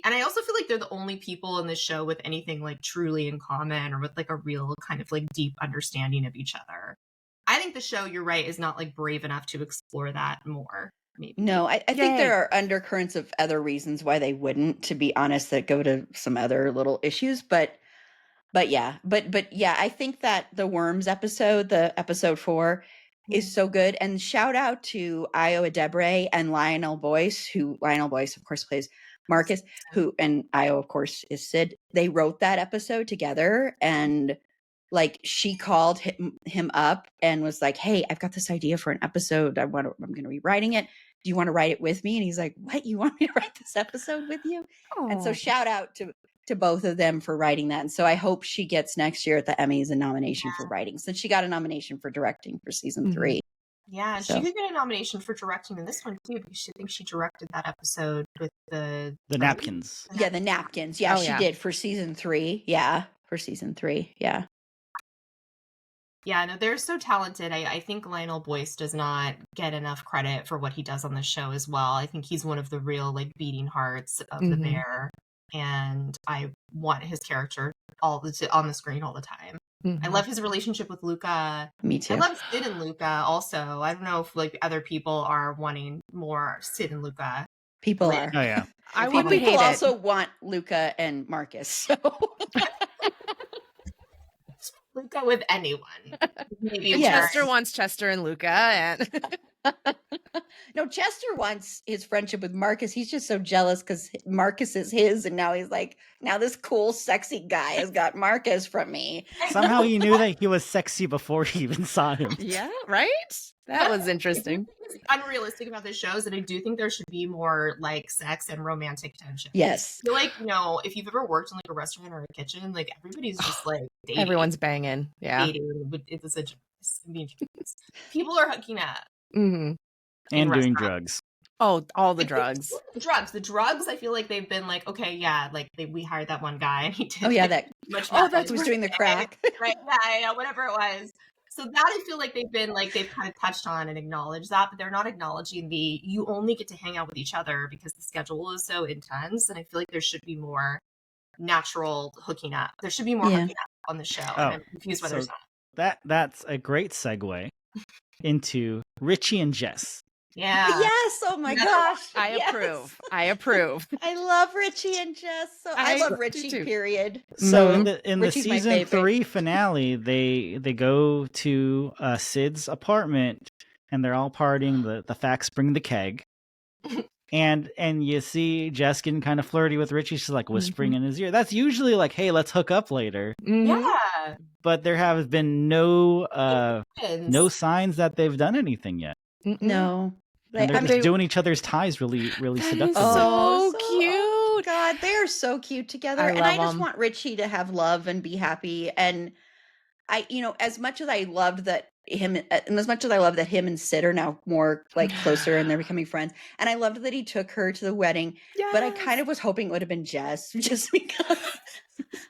Speaker 2: And I also feel like they're the only people in this show with anything like truly in common or with like a real kind of like deep understanding of each other. I think the show, you're right, is not like brave enough to explore that more. Maybe.
Speaker 4: No, I think there are undercurrents of other reasons why they wouldn't, to be honest, that go to some other little issues. But yeah, I think that the Worms episode, the episode 4, is so good. And shout out to Io Adebre and Lionel Boyce, who Lionel Boyce, of course, plays Marcus, and Io, of course, is Sid. They wrote that episode together, and like she called him up and was like, "Hey, I've got this idea for an episode. I'm going to be writing it. Do you want to write it with me?" And he's like, "What? You want me to write this episode with you?" Aww. And so shout out to both of them for writing that. And so I hope she gets next year at the Emmys a nomination for writing, since she got a nomination for directing for season 3.
Speaker 2: Yeah, she could get a nomination for directing in this one too, because I think she directed that episode with the
Speaker 1: napkins.
Speaker 4: Yeah, the napkins. Yeah, she did for season 3. Yeah, for season 3. Yeah.
Speaker 2: Yeah, no, they're so talented. I think Lionel Boyce does not get enough credit for what he does on the show as well. I think he's one of the real like beating hearts of the Bear, and I want his character on the screen all the time. I love his relationship with Luca.
Speaker 4: Me too.
Speaker 2: I love Sid and Luca also. I don't know if like other people are wanting more Sid and Luca.
Speaker 4: People are.
Speaker 1: Oh yeah.
Speaker 4: People also want Luca and Marcus. So
Speaker 2: Luca with anyone. Maybe
Speaker 3: Chester wants Chester and Luca, and
Speaker 4: no, Chester wants his friendship with Marcus. He's just so jealous because Marcus is his, and now he's like, now this cool, sexy guy has got Marcus from me.
Speaker 1: Somehow he knew that he was sexy before he even saw him.
Speaker 3: Yeah, right? That was interesting.
Speaker 2: What's unrealistic about this show is that I do think there should be more like sex and romantic tension.
Speaker 4: Yes.
Speaker 2: I feel like, if you've ever worked in like a restaurant or a kitchen, like everybody's just like dating.
Speaker 3: Everyone's banging. Yeah.
Speaker 2: Dating. It's people are hooking up.
Speaker 1: And doing drugs.
Speaker 3: Oh, all the drugs.
Speaker 2: The drugs, I feel like they've been like, okay, yeah, like we hired that one guy and he did.
Speaker 4: Oh, yeah, that.
Speaker 2: Much
Speaker 4: that was doing the crack.
Speaker 2: Right. Yeah, whatever it was. So that I feel like they've kind of touched on and acknowledged that, but they're not acknowledging you only get to hang out with each other because the schedule is so intense. And I feel like there should be more natural hooking up. There should be more hooking up on the show. And I'm confused why there's not.
Speaker 1: That's a great segue into Richie and Jess.
Speaker 2: Yeah.
Speaker 4: Yes. Oh my gosh.
Speaker 3: I approve. I approve.
Speaker 4: I love Richie and Jess. So I love Richie,
Speaker 3: too.
Speaker 4: period.
Speaker 1: So in the
Speaker 4: Richie's my
Speaker 1: season
Speaker 4: favorite.
Speaker 1: 3 finale, they go to Sid's apartment and they're all partying. The facts bring the keg. And you see Jess getting kind of flirty with Richie. She's like whispering in his ear. That's usually like, hey, let's hook up later.
Speaker 2: Yeah.
Speaker 1: But there have been no signs that they've done anything yet.
Speaker 4: No.
Speaker 1: And they're just doing each other's ties really, really seductively.
Speaker 3: So cute.
Speaker 4: God, they are so cute together. I just want Richie to have love and be happy. And as much as I loved that him and Sid are now more like closer and they're becoming friends. And I loved that he took her to the wedding. Yes. But I kind of was hoping it would have been Jess just because.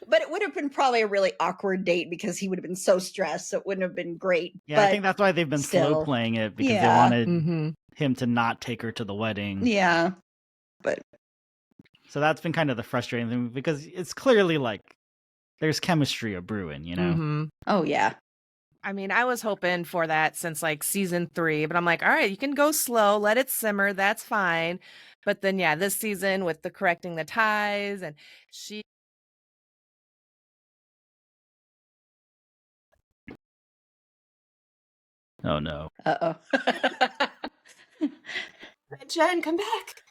Speaker 4: But it would have been probably a really awkward date because he would have been so stressed. So it wouldn't have been great.
Speaker 1: Yeah, but I think that's why they've been slow playing it because they wanted him to not take her to the wedding.
Speaker 4: Yeah. But
Speaker 1: so that's been kind of the frustrating thing because it's clearly like there's chemistry brewing,
Speaker 4: Oh, yeah.
Speaker 3: I mean, I was hoping for that since like season 3, but I'm like, all right, you can go slow, let it simmer. That's fine. But then, yeah, this season with the correcting the ties and she.
Speaker 1: Oh, no.
Speaker 4: Uh-oh.
Speaker 2: Jenn, come back.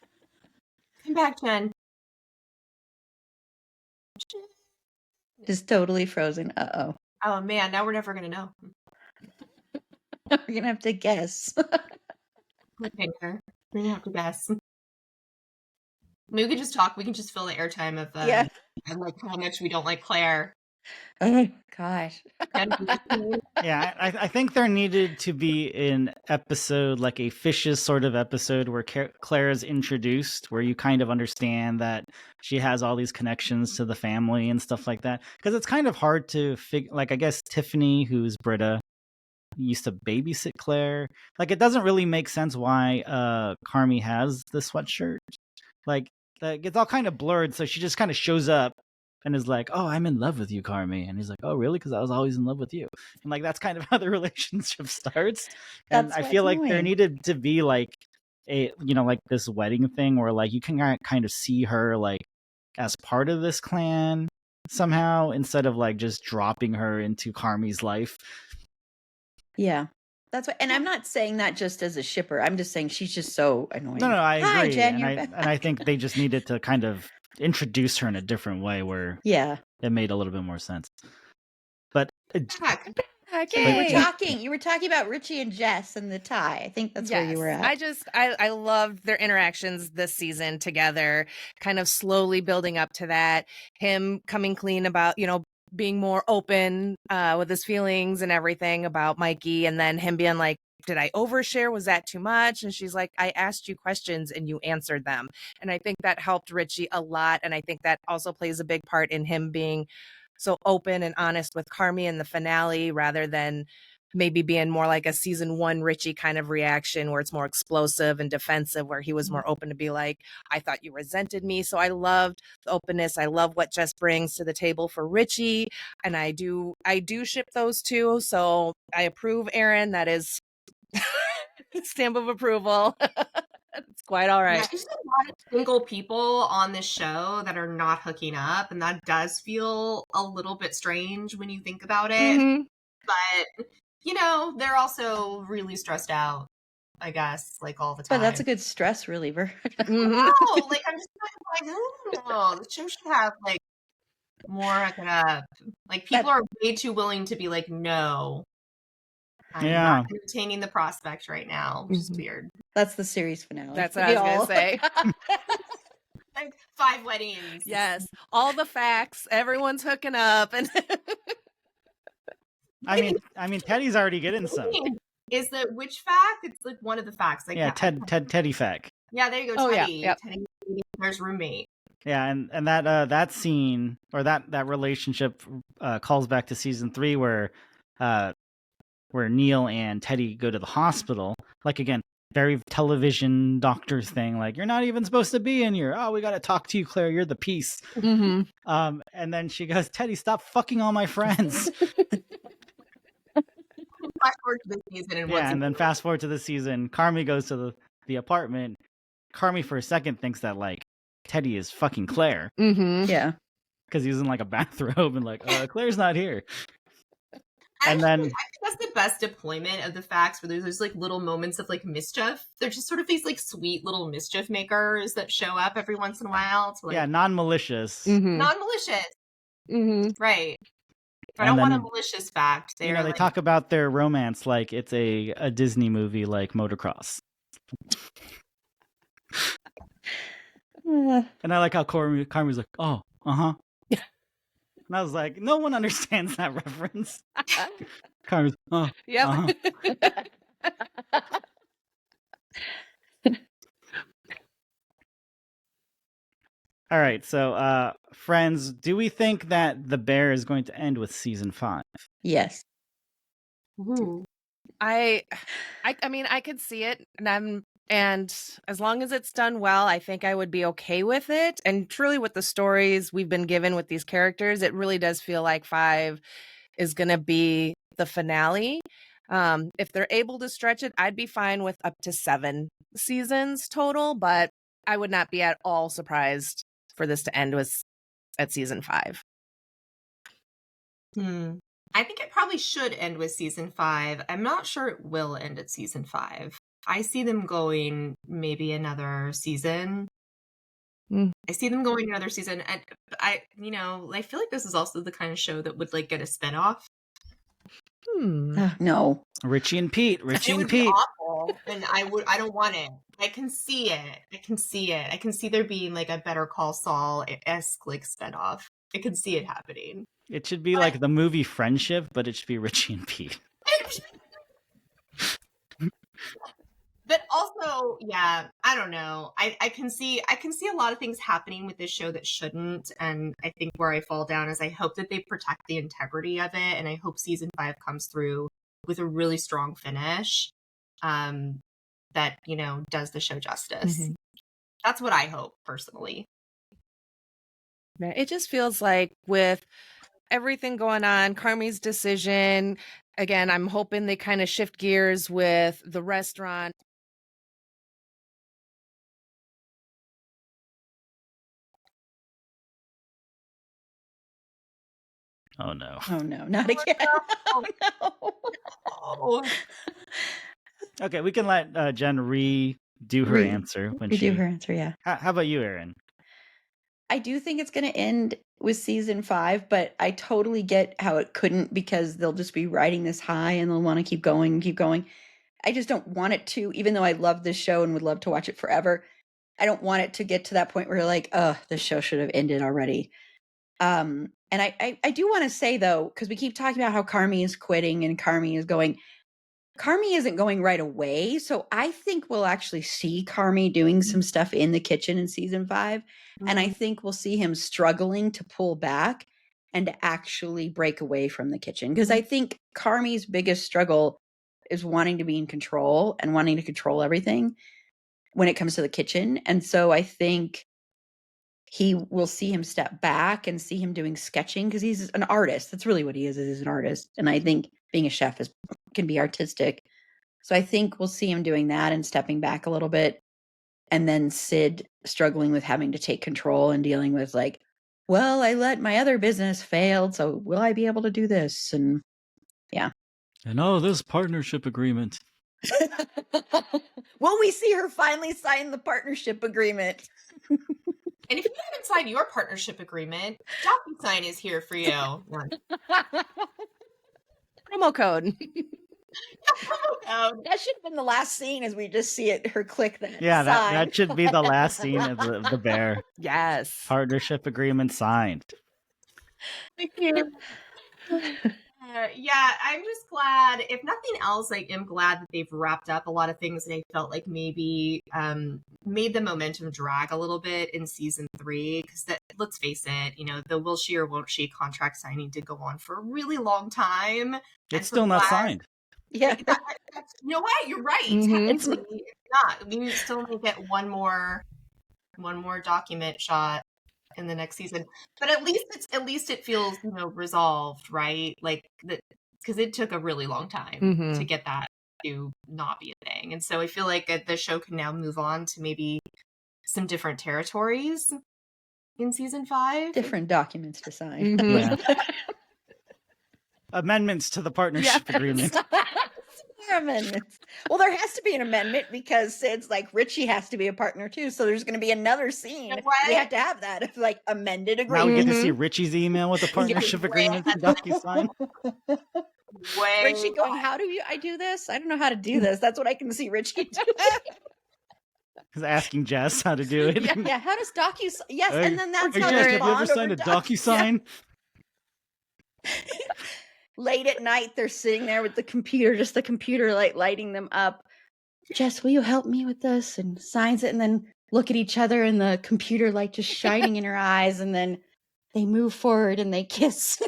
Speaker 2: Come back, Jenn.
Speaker 4: Just totally frozen. Uh-oh.
Speaker 2: Oh, man. Now we're never going to know.
Speaker 4: We're going to have to guess.
Speaker 2: We're going to have to guess. Maybe we can just talk. We can just fill the airtime of and like how much we don't like Claire.
Speaker 4: Oh, gosh.
Speaker 1: Yeah, I think there needed to be an episode, like a Fishes sort of episode where Claire is introduced, where you kind of understand that she has all these connections to the family and stuff like that. Because it's kind of hard to figure, like, I guess Tiffany, who's Britta, used to babysit Claire. Like, it doesn't really make sense why Carmy has the sweatshirt. Like, it's all kind of blurred, so she just kind of shows up and is like, oh, I'm in love with you, Carmy. And he's like, oh, really? Because I was always in love with you. And like, that's kind of how the relationship starts. And I feel like there needed to be like like this wedding thing where like you can kind of see her like as part of this clan somehow, instead of like just dropping her into Carmy's life.
Speaker 4: Yeah. That's what, and I'm not saying that just as a shipper. I'm just saying she's just so annoying.
Speaker 1: No, I agree.
Speaker 4: Hi, Jenn,
Speaker 1: and I think they just needed to kind of introduce her in a different way where it made a little bit more sense. But
Speaker 4: you were talking about Richie and Jess and the tie. I think that's where you were at.
Speaker 3: I loved their interactions this season together, kind of slowly building up to that. Him coming clean about, being more open with his feelings and everything about Mikey, and then him being like, did I overshare? Was that too much? And she's like, I asked you questions and you answered them. And I think that helped Richie a lot. And I think that also plays a big part in him being so open and honest with Carmy in the finale, rather than maybe being more like a season 1 Richie kind of reaction where it's more explosive and defensive, where he was more open to be like, I thought you resented me. So I loved the openness. I love what Jess brings to the table for Richie. And I do ship those two. So I approve, Erin. That is stamp of approval. It's quite all right.
Speaker 2: There's a lot of single people on this show that are not hooking up, and that does feel a little bit strange when you think about it. But they're also really stressed out, I guess, like all the time.
Speaker 4: But that's a good stress reliever.
Speaker 2: No, like I'm just like, no, the show should have like more hooking up. Like people are way too willing to be like, no. I'm not entertaining the prospect right now, which is weird.
Speaker 4: That's the series finale.
Speaker 3: That's what I was going to say.
Speaker 2: Like 5 weddings.
Speaker 3: Yes. All the facts. Everyone's hooking up. And
Speaker 1: I mean, Teddy's already getting some.
Speaker 2: Is that which fact? It's like one of the facts. Like
Speaker 1: Teddy fact.
Speaker 2: Yeah, there you go, Teddy.
Speaker 3: Yeah.
Speaker 2: Teddy, there's roommate.
Speaker 1: Yeah, and that scene or that relationship calls back to season 3 where where Neil and Teddy go to the hospital. Like, again, very television doctors thing. Like, you're not even supposed to be in here. Oh, we got to talk to you, Claire. You're the piece.
Speaker 3: Mm-hmm.
Speaker 1: And then she goes, Teddy, stop fucking all my friends.
Speaker 2: Fast forward to the season and
Speaker 1: Yeah, and then fast forward to the season. Carmy goes to the apartment. Carmy, for a second, thinks that, like, Teddy is fucking Claire.
Speaker 3: Mm-hmm.
Speaker 4: Yeah.
Speaker 1: Because he's in, like, a bathrobe and, like, Claire's not here. And
Speaker 2: Actually,
Speaker 1: then
Speaker 2: I think that's the best deployment of the facts, where there's like little moments of like mischief. They're just sort of these like sweet little mischief makers that show up every once in a while to like
Speaker 1: non-malicious.
Speaker 3: Mm-hmm.
Speaker 2: non-malicious.
Speaker 3: Mm-hmm.
Speaker 2: Right. I
Speaker 1: And
Speaker 2: don't want
Speaker 1: then,
Speaker 2: a malicious fact.
Speaker 1: they
Speaker 2: They're like,
Speaker 1: talk about their romance like it's a Disney movie, like Motocross. And I like how Carmen's like, oh, uh-huh. And I was like, no one understands that reference. Carmen's, oh,
Speaker 3: Yep.
Speaker 1: uh-huh. All right, so friends, do we think that The Bear is going to end with season 5?
Speaker 4: Yes.
Speaker 2: ooh.
Speaker 3: I mean, I could see it, and as long as it's done well, I think I would be okay with it. And truly, with the stories we've been given with these characters, it really does feel like 5 is going to be the finale. If they're able to stretch it, I'd be fine with up to 7 seasons total, but I would not be at all surprised for this to end at season 5.
Speaker 2: I think it probably should end with season 5. I'm not sure it will end at season 5. I see them going maybe another season. I see them going another season, and I feel like this is also the kind of show that would like get a spinoff.
Speaker 4: No.
Speaker 1: Richie and Pete.
Speaker 2: It would be awful, and I don't want it. I can see it. I can see there being like a Better Call Saul-esque like spinoff. I can see it happening.
Speaker 1: It should be like the movie Friendship, but it should be Richie and Pete.
Speaker 2: But also, yeah, I don't know. I can see a lot of things happening with this show that shouldn't, and I think where I fall down is I hope that they protect the integrity of it, and I hope season 5 comes through with a really strong finish, that does the show justice.
Speaker 3: Mm-hmm.
Speaker 2: That's what I hope personally.
Speaker 3: It just feels like with everything going on, Carmi's decision, again, I'm hoping they kind of shift gears with the restaurant.
Speaker 1: Oh no.
Speaker 4: Oh no, not again. Oh no.
Speaker 2: Oh.
Speaker 1: Okay, we can let Jen redo her answer when she
Speaker 4: Redo her answer, yeah.
Speaker 1: How about you, Erin?
Speaker 4: I do think it's going to end with season 5, but I totally get how it couldn't, because they'll just be riding this high and they'll want to keep going and keep going. I just don't want it to, even though I love this show and would love to watch it forever. I don't want it to get to that point where you're like, oh, this show should have ended already. And I do want to say, though, because we keep talking about how Carmi is quitting and Carmi is going. Carmi isn't going right away. So I think we'll actually see Carmi doing some stuff in the kitchen in season 5. And I think we'll see him struggling to pull back and to actually break away from the kitchen. Because I think Carmi's biggest struggle is wanting to be in control and wanting to control everything when it comes to the kitchen. And so I think he will see him step back and see him doing sketching, because he's an artist. That's really what he is an artist. And I think being a chef can be artistic. So I think we'll see him doing that and stepping back a little bit. And then Sid struggling with having to take control and dealing with like, well, I let my other business fail, so will I be able to do this? And yeah.
Speaker 1: And this partnership agreement.
Speaker 4: Will we see her finally sign the partnership agreement?
Speaker 2: And if you haven't signed your partnership agreement, DocuSign is here for you.
Speaker 3: Promo code.
Speaker 4: That should have been the last scene, as we just see it. Her click that.
Speaker 1: Yeah,
Speaker 4: sign.
Speaker 1: that should be the last scene of the Bear.
Speaker 3: Yes.
Speaker 1: Partnership agreement signed.
Speaker 2: Thank you. Yeah, I'm just glad. If nothing else, I am glad that they've wrapped up a lot of things that I felt like maybe made the momentum drag a little bit in season 3. Because let's face it, the will she or won't she contract signing did go on for a really long time.
Speaker 1: It's still not signed.
Speaker 4: Yeah.
Speaker 2: Like, you know what? You're right.
Speaker 3: Mhm.
Speaker 2: Technically, it's not. We still need to get one more document shot in the next season. But at least it feels, resolved, right? Like because it took a really long time to get that to not be a thing. And so I feel like the show can now move on to maybe some different territories in season 5.
Speaker 4: Different documents to sign.
Speaker 3: Mhm.
Speaker 1: Yeah. Amendments to the partnership agreement.
Speaker 4: More amendments. Well, there has to be an amendment because Sid's like, Richie has to be a partner too. So there's going to be another scene.
Speaker 2: You know what?
Speaker 4: We have to have that of like amended
Speaker 1: Now
Speaker 4: agreement.
Speaker 1: we get to see Richie's email with the partnership agreement to DocuSign.
Speaker 4: Richie going, how do I do this? I don't know how to do this. That's what I can see Richie doing.
Speaker 1: He's asking Jess how to do it.
Speaker 4: Yeah, how does DocuSign? Yes,
Speaker 1: Hey,
Speaker 4: and then that's
Speaker 1: hey,
Speaker 4: how
Speaker 1: Jess,
Speaker 4: they
Speaker 1: have you ever
Speaker 4: bond
Speaker 1: signed
Speaker 4: over
Speaker 1: a DocuSign?
Speaker 4: Late at night, they're sitting there with the computer, just the computer light lighting them up. Jess, will you help me with this? And signs it, and then look at each other, and the computer light just shining in her eyes, and then they move forward and they kiss.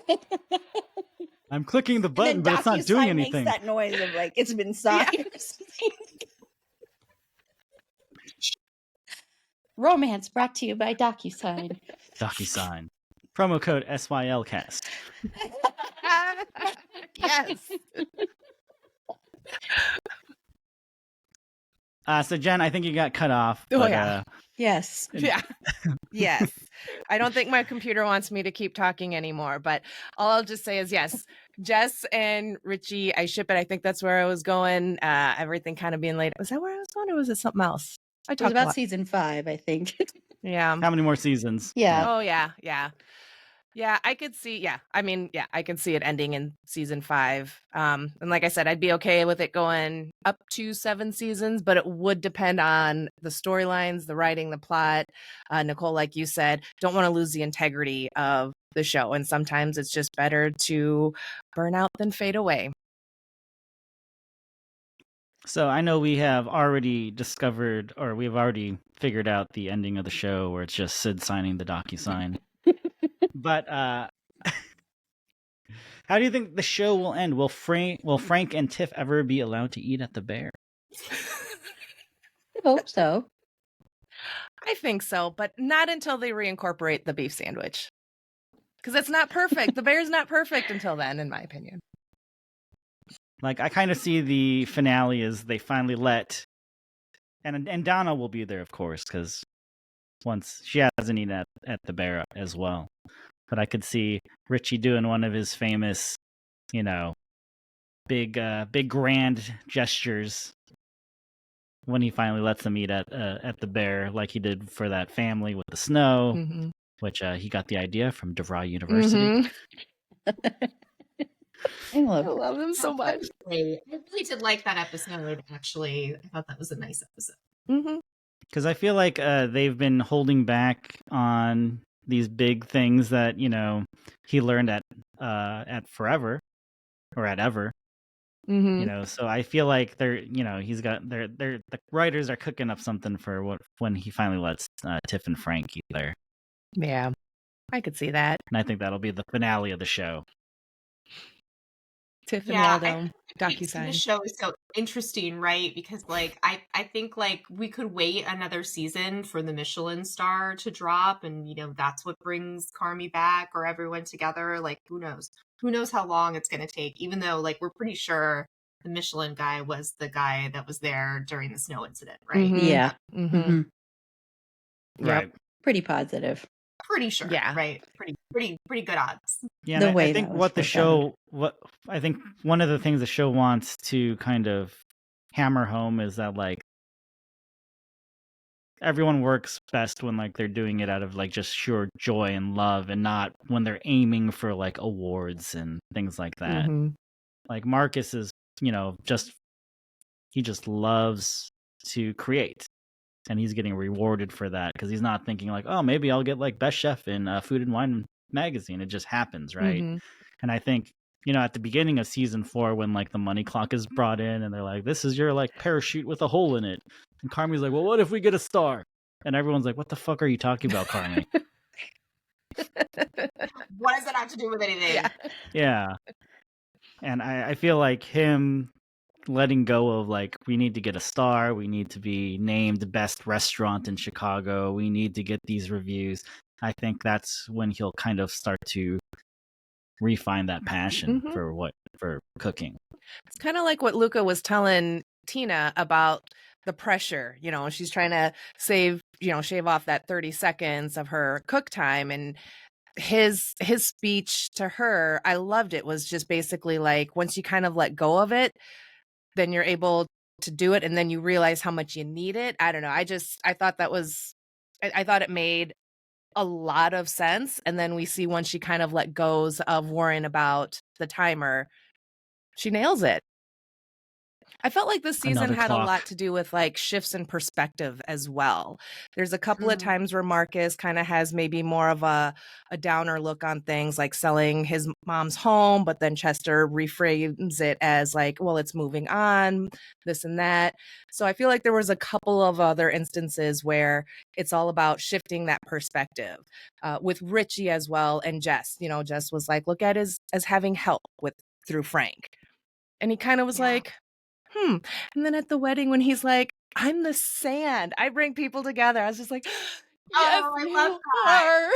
Speaker 1: I'm clicking the button,
Speaker 4: And
Speaker 1: but
Speaker 4: then
Speaker 1: it's not doing
Speaker 4: DocuSign
Speaker 1: anything.
Speaker 4: makes that noise of like it's been signed or something. Romance brought to you by DocuSign.
Speaker 1: DocuSign. Promo code SYLcast.
Speaker 3: Yes.
Speaker 1: So Jen, I think you got cut off.
Speaker 3: Oh,
Speaker 1: but,
Speaker 3: yeah.
Speaker 4: Yes.
Speaker 3: Yeah. Yes. I don't think my computer wants me to keep talking anymore, but all I'll just say is yes. Jess and Richie, I ship it. I think that's where I was going. Everything kind of being laid. Was that where I was going, or was it something else? I
Speaker 4: It was
Speaker 3: talked
Speaker 4: about
Speaker 3: about
Speaker 4: season 5, I think.
Speaker 3: Yeah.
Speaker 1: How many more seasons?
Speaker 4: Yeah.
Speaker 3: Oh yeah. Yeah, I could see. Yeah, I mean, yeah, I can see it ending in season 5. And like I said, I'd be okay with it going up to 7 seasons, but it would depend on the storylines, the writing, the plot. Nicole, like you said, don't want to lose the integrity of the show, and sometimes it's just better to burn out than fade away.
Speaker 1: So I know we have already discovered, or we've already figured out the ending of the show where it's just Sid signing the DocuSign. But how do you think the show will end? Will Frank and Tiff ever be allowed to eat at the Bear?
Speaker 4: I hope so.
Speaker 3: I think so, but not until they reincorporate the beef sandwich. Because it's not perfect. The Bear's not perfect until then, in my opinion.
Speaker 1: Like, I kind of see the finale as they finally let, and Donna will be there, of course, because once she hasn't eaten at the Bear as well. But I could see Richie doing one of his famous, big grand gestures when he finally lets them eat at the Bear, like he did for that family with the snow,
Speaker 3: Mm-hmm.
Speaker 1: which he got the idea from DeVry University.
Speaker 3: I love him so much.
Speaker 2: I really did like that episode, actually. I thought that was a nice episode.
Speaker 3: Mm-hmm.
Speaker 1: Because I feel like they've been holding back on these big things that he learned at Forever or at Ever.
Speaker 3: Mm-hmm.
Speaker 1: So I feel like the writers are cooking up something for when he finally lets Tiff and Frank eat there.
Speaker 3: Yeah, I could see that.
Speaker 1: And I think that'll be the finale of the show.
Speaker 3: Tiff and
Speaker 2: Yeah,
Speaker 3: Waldo,
Speaker 2: The
Speaker 3: DocuSign.
Speaker 2: show is so interesting, right? Because I think like we could wait another season for the Michelin star to drop, and that's what brings Carmy back or everyone together. Like who knows how long it's going to take, even though like we're pretty sure the Michelin guy was the guy that was there during the snow incident, right?
Speaker 3: Mhm.
Speaker 4: Yeah.
Speaker 3: Mm-hmm.
Speaker 4: Mhm.
Speaker 1: Right.
Speaker 4: Pretty positive.
Speaker 2: Pretty sure.
Speaker 3: Yeah.
Speaker 2: Right. Pretty good odds.
Speaker 1: Yeah,
Speaker 4: The
Speaker 1: and
Speaker 4: way
Speaker 1: I think
Speaker 4: that was
Speaker 1: what the
Speaker 4: foreshadowed.
Speaker 1: show, I think one of the things the show wants to kind of hammer home is that like everyone works best when like they're doing it out of like just sheer joy and love, and not when they're aiming for like awards and things like that.
Speaker 3: Mm-hmm.
Speaker 1: Like Marcus is, he just loves to create, and he's getting rewarded for that because he's not thinking like, oh, maybe I'll get like best chef in Food and Wine magazine. It just happens, right?
Speaker 3: Mm-hmm.
Speaker 1: And I think at the beginning of season 4, when like the money clock is brought in and they're like, this is your like parachute with a hole in it, and Carmi's like, well, what if we get a star? And everyone's like, what the fuck are you talking about, Carmi?
Speaker 2: What does that have to do with anything?
Speaker 3: Yeah.
Speaker 1: Yeah. And I feel like him letting go of like, we need to get a star, we need to be named best restaurant in Chicago, we need to get these reviews. I think that's when he'll kind of start to refine that passion for cooking.
Speaker 3: It's kind of like what Luca was telling Tina about the pressure. She's trying to shave off that 30 seconds of her cook time, and his speech to her, I loved it, was just basically like, once you kind of let go of it, then you're able to do it, and then you realize how much you need it. I don't know. I thought I thought it made a lot of sense. And then we see once she kind of let goes of worrying about the timer, she nails it. I felt like this season had a lot to do with like shifts in perspective as well. There's a couple of times where Marcus kind of has maybe more of a downer look on things, like selling his mom's home, but then Chester reframes it as like, well, it's moving on, this and that. So I feel like there was a couple of other instances where it's all about shifting that perspective, with Richie as well, and Jess. Jess was like, look at it as having help through Frank. And he kind of was like, And then at the wedding, when he's like, I'm the sand, I bring people together, I was just like, yes,
Speaker 2: I love that.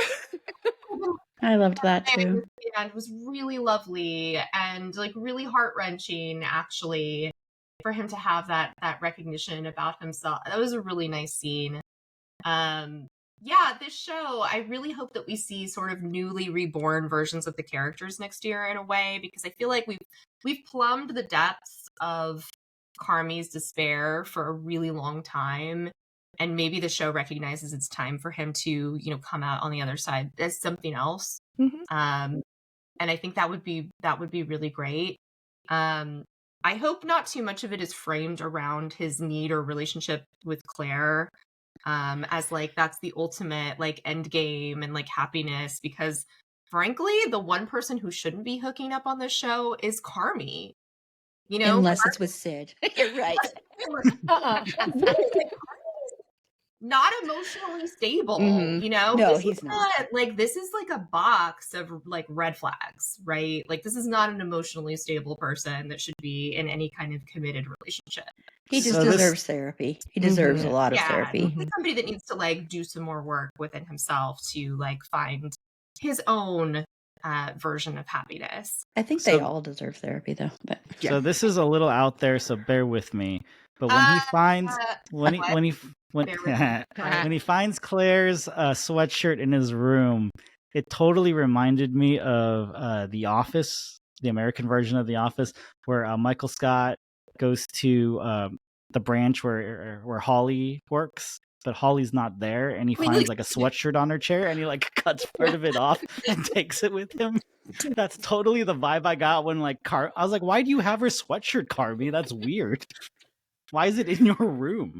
Speaker 4: I loved that too.
Speaker 2: And it was really lovely and like really heart-wrenching, actually, for him to have that recognition about himself. That was a really nice scene. This show, I really hope that we see sort of newly reborn versions of the characters next year in a way, because I feel like we've plumbed the depths of Carmi's despair for a really long time, and maybe the show recognizes it's time for him to come out on the other side as something else. And I think that would be really great. I hope not too much of it is framed around his need or relationship with Claire, as like that's the ultimate like end game and like happiness, because frankly the one person who shouldn't be hooking up on this show is Carmi.
Speaker 4: Unless it's with Sid. You're right.
Speaker 2: Not emotionally stable.
Speaker 4: No, he's not.
Speaker 2: Like, this is like a box of like red flags, right? Like, this is not an emotionally stable person that should be in any kind of committed relationship.
Speaker 4: He just deserves therapy. He deserves a lot of therapy.
Speaker 2: He's somebody that needs to like do some more work within himself to like find his own version of happiness.
Speaker 4: I think they all deserve therapy, though. But
Speaker 1: so this is a little out there, so bear with me. But when he finds when he finds Claire's sweatshirt in his room, it totally reminded me of The Office, the American version of The Office, where Michael Scott goes to the branch where Holly works, but Holly's not there, and he finds like a sweatshirt on her chair, and he like cuts part of it off and takes it with him. That's totally the vibe I got when like I was like, why do you have her sweatshirt, Carmi? That's weird. Why is it in your room?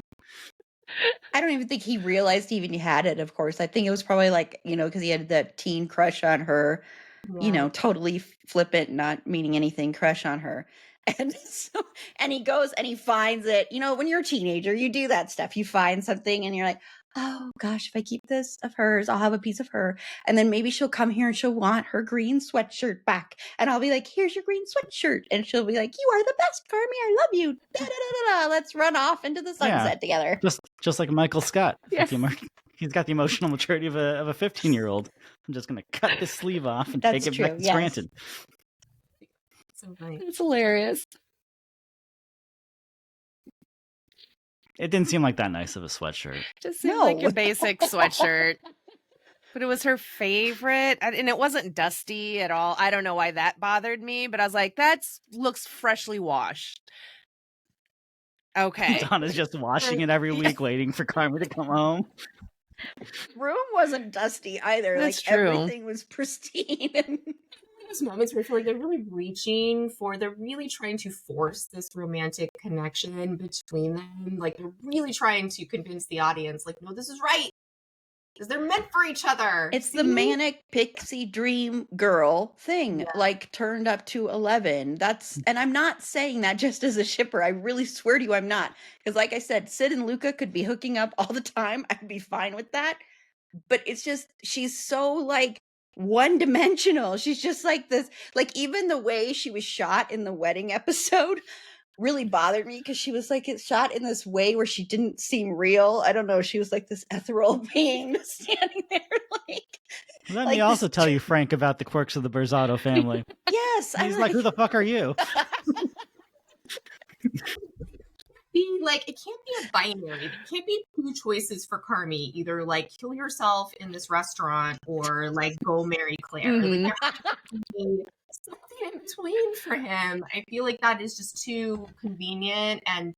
Speaker 4: I don't even think he realized he even had it, of course. I think it was probably like, because he had that teen crush on her, totally flippant, not meaning anything, crush on her. And he goes and he finds it. When you're a teenager, you do that stuff. You find something and you're like, oh gosh, if I keep this of hers, I'll have a piece of her. And then maybe she'll come here and she'll want her green sweatshirt back. And I'll be like, here's your green sweatshirt. And she'll be like, you are the best, Carmi. I love you. Da, da, da, da, da. Let's run off into the sunset together.
Speaker 1: Just like Michael Scott. Yes. He's got the emotional maturity of a 15-year-old. I'm just going to cut this sleeve off and take it back to Scranton.
Speaker 2: So funny.
Speaker 3: It's hilarious.
Speaker 1: It didn't seem like that nice of a sweatshirt.
Speaker 3: Just seemed like a basic sweatshirt. But it was her favorite. And it wasn't dusty at all. I don't know why that bothered me, but I was like, that looks freshly washed. Okay.
Speaker 1: Donna's just washing it every week, waiting for Carmi to come home.
Speaker 4: Room wasn't dusty either.
Speaker 3: That's true.
Speaker 4: Everything was pristine.
Speaker 2: Those moments where I feel like they're really trying to force this romantic connection between them. Like, they're really trying to convince the audience, like, no, this is right, because they're meant for each other.
Speaker 4: It's the manic pixie dream girl thing, like turned up to 11. And I'm not saying that just as a shipper. I really swear to you, I'm not. Because like I said, Sid and Luca could be hooking up all the time. I'd be fine with that. But it's just, she's so like one-dimensional. She's just like this, like even the way she was shot in the wedding episode really bothered me because she was like it's shot in this way where she didn't seem real. I don't know. She was like this ethereal being standing there
Speaker 1: Let
Speaker 4: like
Speaker 1: me also tell you, Frank, about the quirks of the Berzotto family.
Speaker 4: Yes.
Speaker 1: He's like, who the fuck are you?
Speaker 2: Be like, it can't be a binary. There can't be two choices for Carmi. Either like kill yourself in this restaurant or like go marry Claire.
Speaker 3: Mhm.
Speaker 2: Like there has to be something in between for him. I feel like that is just too convenient, and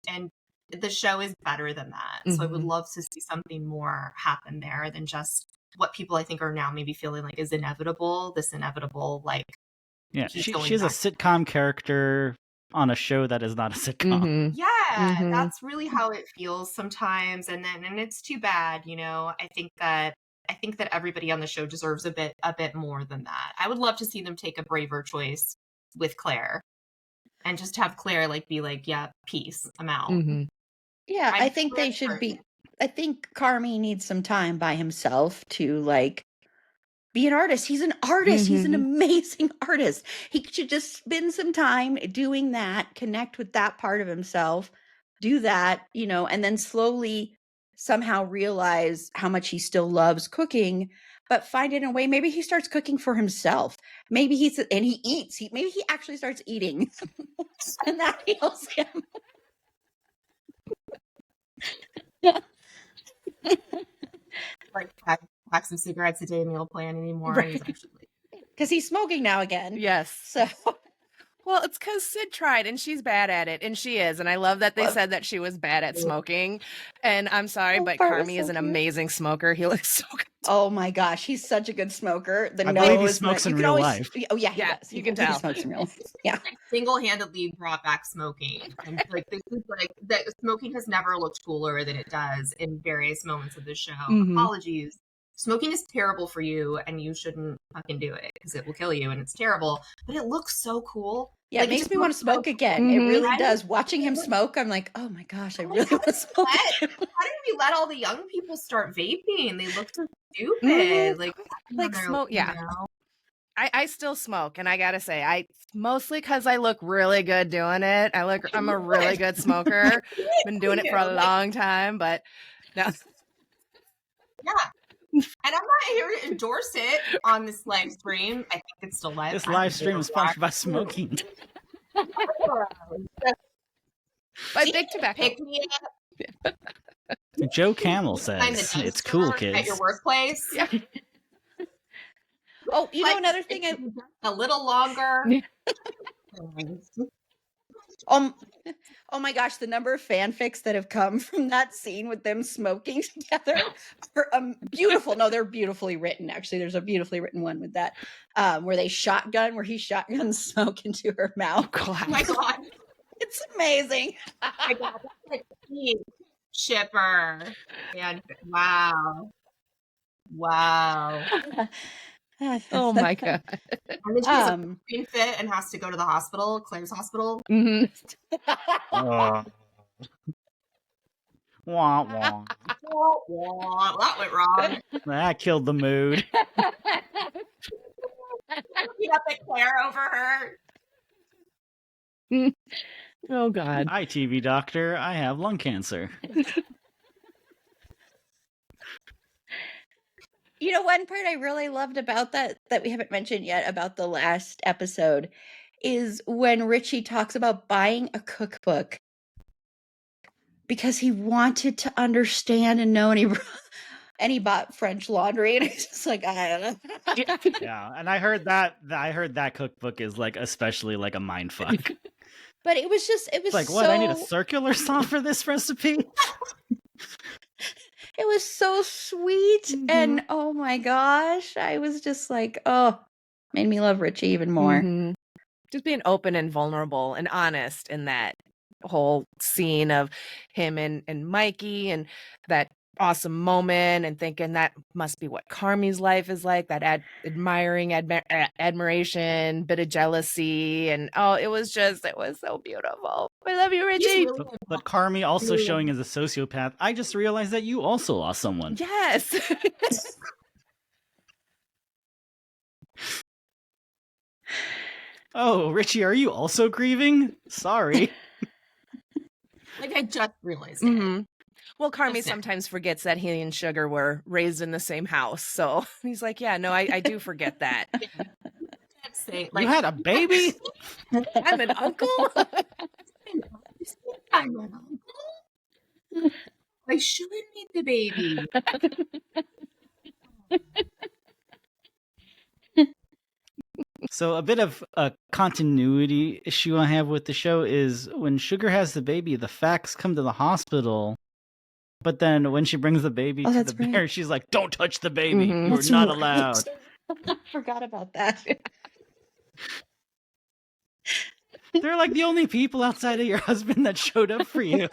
Speaker 2: the show is better than that. So I would
Speaker 3: Mhm.
Speaker 2: love to see something more happen there than just what people I think are now maybe feeling like is inevitable. This inevitable like
Speaker 1: Yeah,
Speaker 2: he's
Speaker 1: she's
Speaker 2: going
Speaker 1: a
Speaker 2: back.
Speaker 1: sitcom character on a show that is not a sitcom.
Speaker 3: Mhm.
Speaker 2: Yeah,
Speaker 3: Mhm.
Speaker 2: that's really how it feels sometimes, and it's too bad, you know. I think that everybody on the show deserves a bit more than that. I would love to see them take a braver choice with Claire and just have Claire like be like, yeah, peace, I'm out.
Speaker 3: Mhm.
Speaker 4: Yeah,
Speaker 2: I'm
Speaker 4: I think they should be. I think Carmi needs some time by himself to like be an artist. He's an artist. He's an
Speaker 3: Mhm.
Speaker 4: amazing artist. He should just spend some time doing that, connect with that part of himself, do that, you know, and then slowly somehow realize how much he still loves cooking, but find it in a way. Maybe he starts cooking for himself. Maybe he eats. Maybe he actually starts eating, and that heals him.
Speaker 2: like pack some cigarettes a day meal plan anymore.
Speaker 4: Right.
Speaker 2: He's actually
Speaker 4: Because he's smoking now again.
Speaker 3: Yes.
Speaker 4: So
Speaker 3: Well, it's because Sid tried, and she's bad at it, and she is. And I love that they
Speaker 4: Well-
Speaker 3: said that she was bad at smoking. And I'm sorry,
Speaker 4: That
Speaker 3: but
Speaker 4: part was
Speaker 3: Carmi
Speaker 4: so
Speaker 3: is an
Speaker 4: cute.
Speaker 3: amazing smoker. He looks so good.
Speaker 4: Oh my gosh, he's such a good smoker. The
Speaker 1: I believe he
Speaker 4: nose,
Speaker 1: smokes
Speaker 4: you
Speaker 1: in
Speaker 4: can
Speaker 1: real
Speaker 4: always,
Speaker 1: life.
Speaker 4: Oh yeah, he
Speaker 3: Yeah,
Speaker 4: does.
Speaker 3: you can
Speaker 4: He
Speaker 3: tell.
Speaker 4: smokes in real life. Yeah.
Speaker 2: like single-handedly brought back smoking, and like this is like that smoking has never looked cooler than it does in various moments of the show.
Speaker 3: Mhm.
Speaker 2: Apologies, smoking is terrible for you and you shouldn't fucking do it because it will kill you and it's terrible, but it looks so cool.
Speaker 4: Yeah,
Speaker 2: Like,
Speaker 4: it makes
Speaker 2: just
Speaker 4: me want to
Speaker 2: looks
Speaker 4: smoke
Speaker 2: so
Speaker 4: again.
Speaker 3: Mhm.
Speaker 4: It really
Speaker 2: Right?
Speaker 4: does. Watching him smoke, I'm like, oh my gosh, I really want to smoke again.
Speaker 2: How did we let all the young people start vaping? They look so stupid.
Speaker 3: Mhm.
Speaker 2: Like
Speaker 3: smoke, yeah.
Speaker 2: You know?
Speaker 3: I still smoke, and I gotta say, mostly because I look really good doing it. I'm a really good smoker. Been doing it for a long time, but no.
Speaker 2: Yeah. And I'm not here to endorse it on this live stream. I think it's still live.
Speaker 1: This
Speaker 2: I don't
Speaker 1: live stream
Speaker 2: give a
Speaker 1: is sponsored by
Speaker 2: fuck.
Speaker 1: smoking.
Speaker 3: By Big Tobacco.
Speaker 2: Pick me up
Speaker 1: Joe Camel
Speaker 2: behind the
Speaker 1: says it's cool,
Speaker 2: dumpster at
Speaker 1: kids.
Speaker 2: your workplace.
Speaker 3: Yeah.
Speaker 4: Oh, you know
Speaker 2: Like,
Speaker 4: another thing
Speaker 2: a little longer.
Speaker 4: Oh my gosh, the number of fanfics that have come from that scene with them smoking together are beautiful. No, they're beautifully written. Actually, there's a beautifully written one with that, where he shotguns smoke into her mouth.
Speaker 3: God.
Speaker 2: Oh my god.
Speaker 4: It's amazing.
Speaker 2: Oh my god. That's like peak shipper. And wow. Wow.
Speaker 3: Oh my God.
Speaker 2: And then she has a
Speaker 4: Um,
Speaker 2: brain fit and has to go to the hospital, Claire's hospital.
Speaker 3: Mhm.
Speaker 1: Wah, wah.
Speaker 2: Well, that went wrong.
Speaker 1: That killed the mood.
Speaker 2: Looking up at Claire over her.
Speaker 3: Oh God.
Speaker 1: Hi, TV doctor. I have lung cancer.
Speaker 4: You know, one part I really loved about that we haven't mentioned yet about the last episode is when Richie talks about buying a cookbook because he wanted to understand and know, and he bought French laundry, and he's just like, I don't know.
Speaker 1: Yeah, and I heard that cookbook is like especially like a mind fuck.
Speaker 4: But it was
Speaker 1: It's like, what? I need a circular saw for this recipe?
Speaker 4: It was so sweet, and oh my gosh, I was just like, oh, made me love Richie even more.
Speaker 3: Mhm. Just being open and vulnerable and honest in that whole scene of him and Mikey, and that awesome moment, and thinking that must be what Carmi's life is like, that admiration, bit of jealousy, and it was so beautiful. I love you, Richie.
Speaker 1: But Carmi also showing as a sociopath. I just realized that you also lost someone.
Speaker 3: Yes.
Speaker 1: Oh, Richie, are you also grieving? Sorry.
Speaker 2: Like, I just realized it.
Speaker 3: Mm-hmm. Well, Carmi
Speaker 2: Just now.
Speaker 3: sometimes forgets that he and Sugar were raised in the same house. So he's like, yeah, no, I do forget that.
Speaker 2: Can't say,
Speaker 1: You
Speaker 2: like,
Speaker 1: had a baby?
Speaker 3: I'm an uncle?
Speaker 2: I'm an uncle. I shouldn't meet the baby.
Speaker 1: So a bit of a continuity issue I have with the show is when Sugar has the baby, the facts come to the hospital. But then when she brings the baby to the bear, she's like, don't touch the baby.
Speaker 3: Mhm.
Speaker 1: You're
Speaker 4: That's
Speaker 1: not
Speaker 4: right.
Speaker 1: allowed.
Speaker 4: I forgot about that.
Speaker 1: They're like the only people outside of your husband that showed up for you.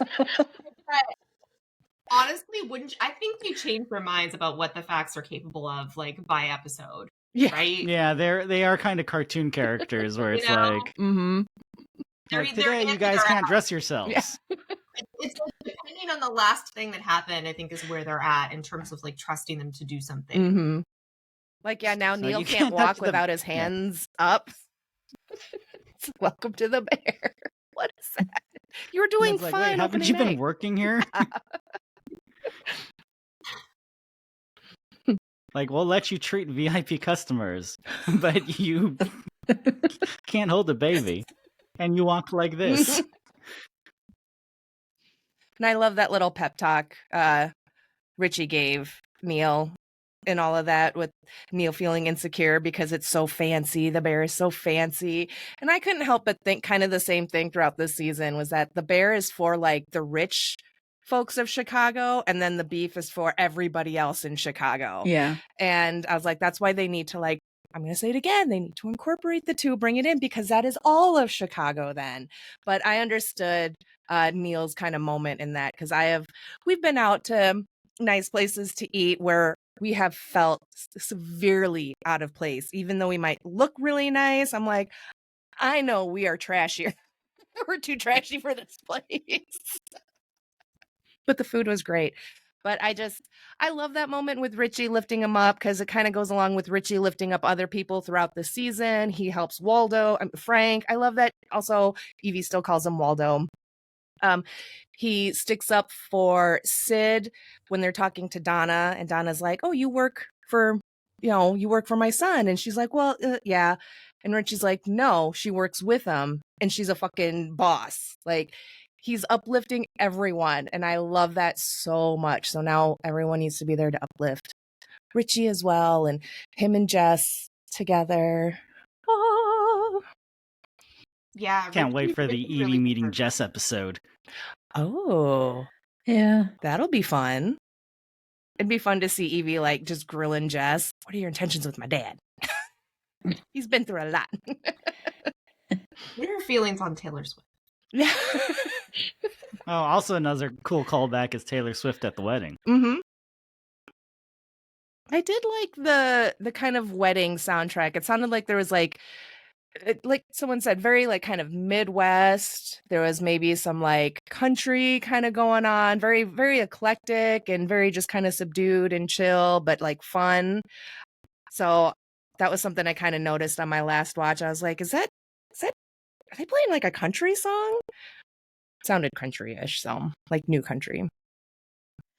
Speaker 2: Honestly, wouldn't I think they change their minds about what the facts are capable of, like, by episode,
Speaker 3: Yeah.
Speaker 2: right?
Speaker 1: Yeah, they are kind of cartoon characters where it's
Speaker 2: You know?
Speaker 1: like,
Speaker 3: Mm-hmm.
Speaker 2: They're
Speaker 1: like
Speaker 2: either
Speaker 1: today
Speaker 2: in
Speaker 1: you
Speaker 2: or
Speaker 1: guys
Speaker 2: they're
Speaker 1: can't
Speaker 2: out.
Speaker 1: dress yourselves.
Speaker 2: It's like, depending on the last thing that happened, I think is where they're at in terms of like trusting them to do something.
Speaker 3: Mm-hmm. Like, yeah, now
Speaker 1: So
Speaker 3: Neil
Speaker 1: you
Speaker 3: can't
Speaker 1: can't touch
Speaker 3: walk
Speaker 1: the-
Speaker 3: without his hands up. Welcome to the bear. What is that? You were
Speaker 1: And
Speaker 3: doing
Speaker 1: it's like,
Speaker 3: fine.
Speaker 1: wait, haven't
Speaker 3: opening
Speaker 1: you been
Speaker 3: night.
Speaker 1: working here? Like, we'll let you treat VIP customers, but you can't hold a baby. And you walk like this.
Speaker 3: And I love that little pep talk Richie gave Neil and all of that, with Neil feeling insecure because it's so fancy. The bear is so fancy. And I couldn't help but think kind of the same thing throughout this season, was that the bear is for like the rich folks of Chicago, and then the beef is for everybody else in Chicago.
Speaker 4: Yeah.
Speaker 3: And I was like, that's why they need to, like, I'm going to say it again, they need to incorporate the two, bring it in, because that is all of Chicago then. But I understood Neil's kind of moment in that, because we've been out to nice places to eat where we have felt severely out of place. Even though we might look really nice, I'm like, I know we are trashier. We're too trashy for this place. But the food was great. But I love that moment with Richie lifting him up, because it kind of goes along with Richie lifting up other people throughout the season. He helps Frank. I love that. Also, Evie still calls him Waldo. He sticks up for Sid when they're talking to Donna, and Donna's like, oh, you work for my son. And she's like, well, yeah. And Richie's like, no, she works with him and she's a fucking boss. Like, he's uplifting everyone. And I love that so much. So now everyone needs to be there to uplift Richie as well, and him and Jess together. Oh.
Speaker 2: Yeah.
Speaker 1: Can't wait for the
Speaker 2: Richie
Speaker 1: Evie
Speaker 2: really
Speaker 1: meeting
Speaker 2: deserves
Speaker 1: Jess episode.
Speaker 3: Oh,
Speaker 4: Yeah.
Speaker 3: that'll be fun. It'd be fun to see Evie like just grilling Jess. What are your intentions with my dad? He's been through a lot.
Speaker 2: What are your feelings on Taylor Swift?
Speaker 3: Yeah.
Speaker 1: Oh, also another cool callback is Taylor Swift at the wedding.
Speaker 3: Mm-hmm. I did like the kind of wedding soundtrack. It sounded like there was like someone said, very like kind of Midwest. There was maybe some like country kind of going on, very, very eclectic and very just kind of subdued and chill, but like fun. So that was something I kind of noticed on my last watch. I was like, is that are they playing like a country song? It sounded country-ish, so like new country.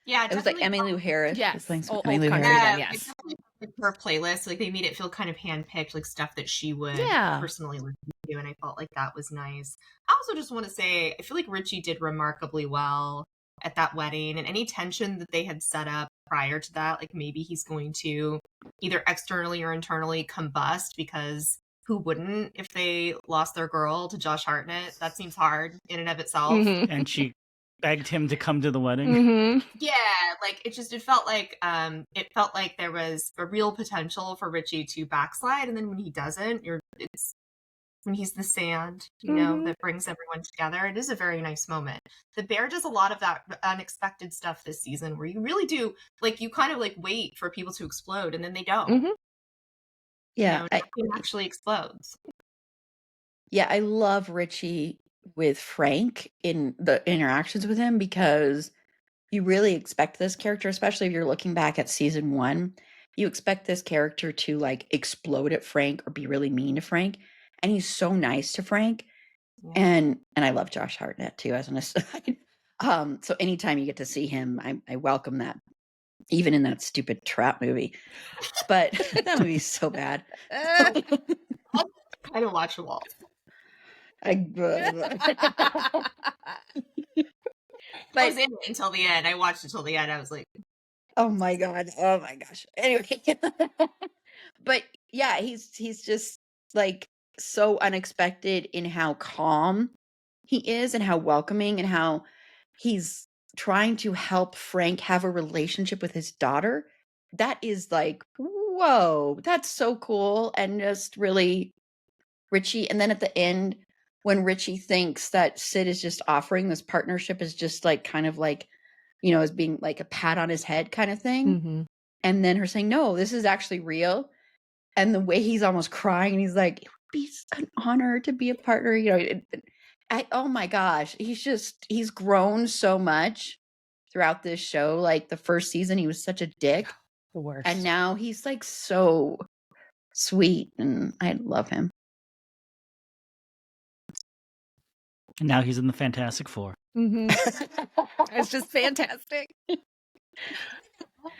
Speaker 2: Yeah,
Speaker 4: It was like
Speaker 2: definitely
Speaker 4: Emmylou Harris.
Speaker 3: Yes.
Speaker 4: was playing some
Speaker 3: Old
Speaker 4: Emmylou
Speaker 3: country
Speaker 4: Harris.
Speaker 3: then,
Speaker 2: Yeah,
Speaker 3: yes.
Speaker 2: it's her playlist. Like, they made it feel kind of handpicked, like stuff that she would
Speaker 3: Yeah.
Speaker 2: personally listen to, and I felt like that was nice. I also just want to say, I feel like Richie did remarkably well at that wedding, and any tension that they had set up prior to that, like maybe he's going to either externally or internally combust, because who wouldn't if they lost their girl to Josh Hartnett? That seems hard in and of itself.
Speaker 3: Mhm.
Speaker 1: And she begged him to come to the wedding.
Speaker 3: Mhm.
Speaker 2: Yeah, like it felt like there was a real potential for Richie to backslide, and then when he doesn't, it's when he's the sand,
Speaker 3: Mhm.
Speaker 2: that brings everyone together. It is a very nice moment. The bear does a lot of that unexpected stuff this season, where you really do, like, you kind of like wait for people to explode, and then they don't.
Speaker 3: Mhm.
Speaker 4: Yeah.
Speaker 2: Nothing actually explodes.
Speaker 4: Yeah, I love Richie with Frank in the interactions with him, because you really expect this character, especially if you're looking back at season 1, you expect this character to like explode at Frank or be really mean to Frank, and he's so nice to Frank.
Speaker 2: Yeah.
Speaker 4: And I love Josh Hartnett too, as an aside. So anytime you get to see him, I welcome that, even in that stupid trap movie. But that movie's so bad.
Speaker 3: Uh,
Speaker 2: Kind of watchable.
Speaker 4: I,
Speaker 2: I was
Speaker 4: but
Speaker 2: in it until the end. I watched it till the end. I was like,
Speaker 4: oh my gosh. Anyway, but yeah, he's just like so unexpected in how calm he is and how welcoming and how he's trying to help Frank have a relationship with his daughter. That is like, whoa, that's so cool. And just really Richie. And then at the end, when Richie thinks that Sid is just offering this partnership is just like kind of like, as being like a pat on his head kind of thing.
Speaker 3: mhm.
Speaker 4: And then her saying, no, this is actually real. And the way he's almost crying and he's like, it would be an honor to be a partner. Oh my gosh, he's grown so much throughout this show. Like the first season, he was such a dick.
Speaker 3: The worst.
Speaker 4: And now he's like so sweet and I love him.
Speaker 1: And now he's in the Fantastic Four.
Speaker 3: Mhm. It's just fantastic.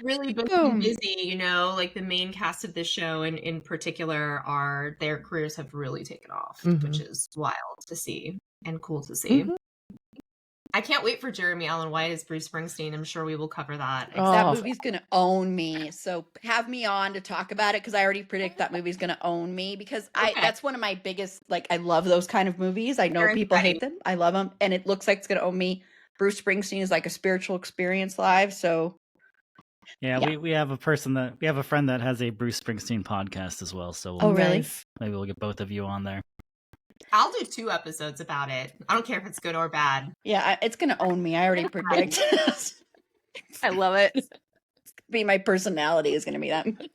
Speaker 2: really been busy, like the main cast of this show and in particular their careers have really taken off, which is wild to see and cool to see.
Speaker 3: Mhm.
Speaker 2: I can't wait for Jeremy Allen White as Bruce Springsteen. I'm sure we will cover that.
Speaker 4: That
Speaker 3: Oh.
Speaker 4: movie's gonna own me. So have me on to talk about it because I already predict that movie's gonna own me because
Speaker 2: Okay.
Speaker 4: that's one of my biggest, like, I love those kind of movies. I know
Speaker 2: Very
Speaker 4: people
Speaker 2: exciting.
Speaker 4: hate them. I love them. And it looks like it's gonna own me. Bruce Springsteen is like a spiritual experience live. So
Speaker 1: Yeah,
Speaker 4: Yeah.
Speaker 1: we have a friend that has a Bruce Springsteen podcast as well. So
Speaker 4: Oh, really?
Speaker 3: Nice.
Speaker 1: maybe we'll get both of you on there.
Speaker 2: I'll do 2 episodes about it. I don't care if it's good or bad.
Speaker 4: yeah, it's gonna own me. I already predict.
Speaker 3: I love it.
Speaker 4: Be my personality is gonna be that movie.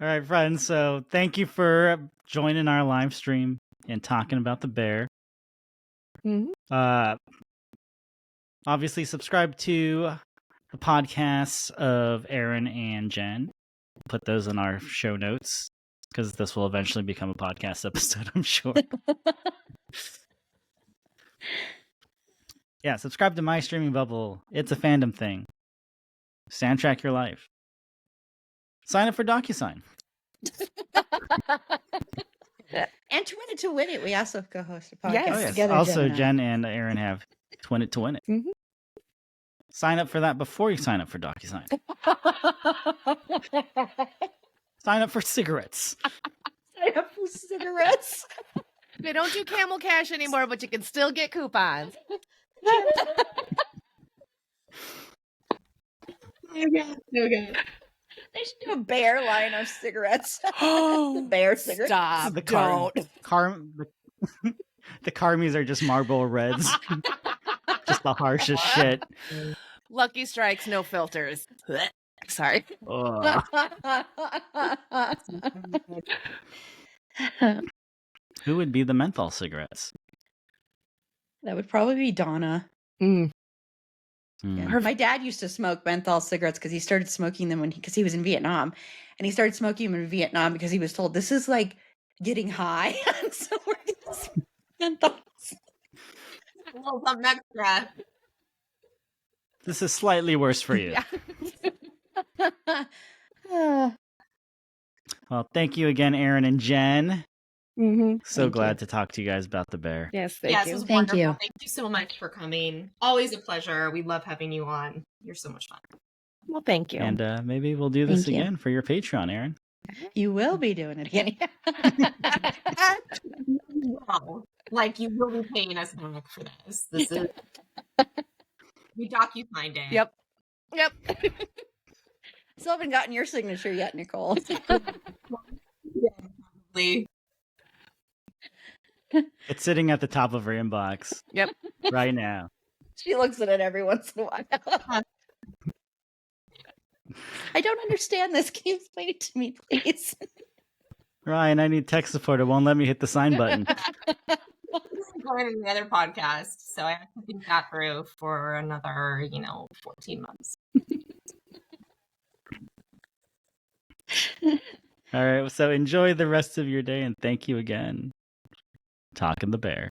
Speaker 1: All right, friends. So thank you for joining our live stream and talking about the bear.
Speaker 3: Mhm.
Speaker 1: Obviously, subscribe to the podcasts of Erin and Jenn. Put those in our show notes because this will eventually become a podcast episode, I'm sure. Yeah, subscribe to My Streaming Bubble. It's a fandom thing. Soundtrack your life. Sign up for DocuSign.
Speaker 4: And to win it, we also co-host a podcast
Speaker 3: Yes.
Speaker 1: Oh, yes.
Speaker 4: together.
Speaker 1: Also,
Speaker 4: Gemini.
Speaker 1: Jenn and Erin have Twin It to Win It.
Speaker 3: Mhm.
Speaker 1: Sign up for that before you sign up for DocuSign. Sign up for cigarettes.
Speaker 4: Sign up for cigarettes.
Speaker 3: They don't do Camel Cash anymore, but you can still get coupons.
Speaker 2: Okay.
Speaker 4: They should do a bear line of cigarettes. The bear cigarettes.
Speaker 3: Stop.
Speaker 1: The
Speaker 3: Don't.
Speaker 1: the Carmies are just Marlboro Reds. Just the harshest shit.
Speaker 3: Lucky Strikes, no filters. Sorry.
Speaker 1: Ugh. Who would be the menthol cigarettes?
Speaker 4: That would probably be Donna.
Speaker 3: Mm.
Speaker 4: Yeah. My dad used to smoke menthol cigarettes because he started smoking them because he was in Vietnam, and he started smoking them in Vietnam because he was told this is like getting high. So we're just menthols.
Speaker 2: A little something extra.
Speaker 1: This is slightly worse for you.
Speaker 3: Yeah.
Speaker 1: Well, thank you again, Erin and Jenn.
Speaker 3: Mm-hmm.
Speaker 1: So
Speaker 4: Thank
Speaker 1: glad
Speaker 4: you.
Speaker 1: to talk to you guys about the bear.
Speaker 3: Yes, thank
Speaker 2: Yes,
Speaker 3: you.
Speaker 2: it was
Speaker 4: Thank
Speaker 2: wonderful.
Speaker 4: you.
Speaker 2: Thank you so much for coming. Always a pleasure. We love having you on. You're so much fun.
Speaker 3: Well, thank you.
Speaker 1: And maybe we'll do this
Speaker 4: Thank you.
Speaker 1: again for your Patreon, Erin.
Speaker 4: You will be doing it again.
Speaker 2: Wow. Like you will be paying us back for this. This is we DocuSigned it.
Speaker 3: Yep.
Speaker 4: Still haven't gotten your signature yet, Nicole.
Speaker 2: Probably.
Speaker 1: It's sitting at the top of her inbox.
Speaker 3: Yep.
Speaker 1: Right now.
Speaker 4: She looks at it every once in a while. I don't understand this. Can you explain it to me, please?
Speaker 1: Ryan, I need tech support. It won't let me hit the sign button.
Speaker 2: Going to the other podcast, so I have to think that through for another, 14 months.
Speaker 1: All right. So enjoy the rest of your day and thank you again. Talking the Bear.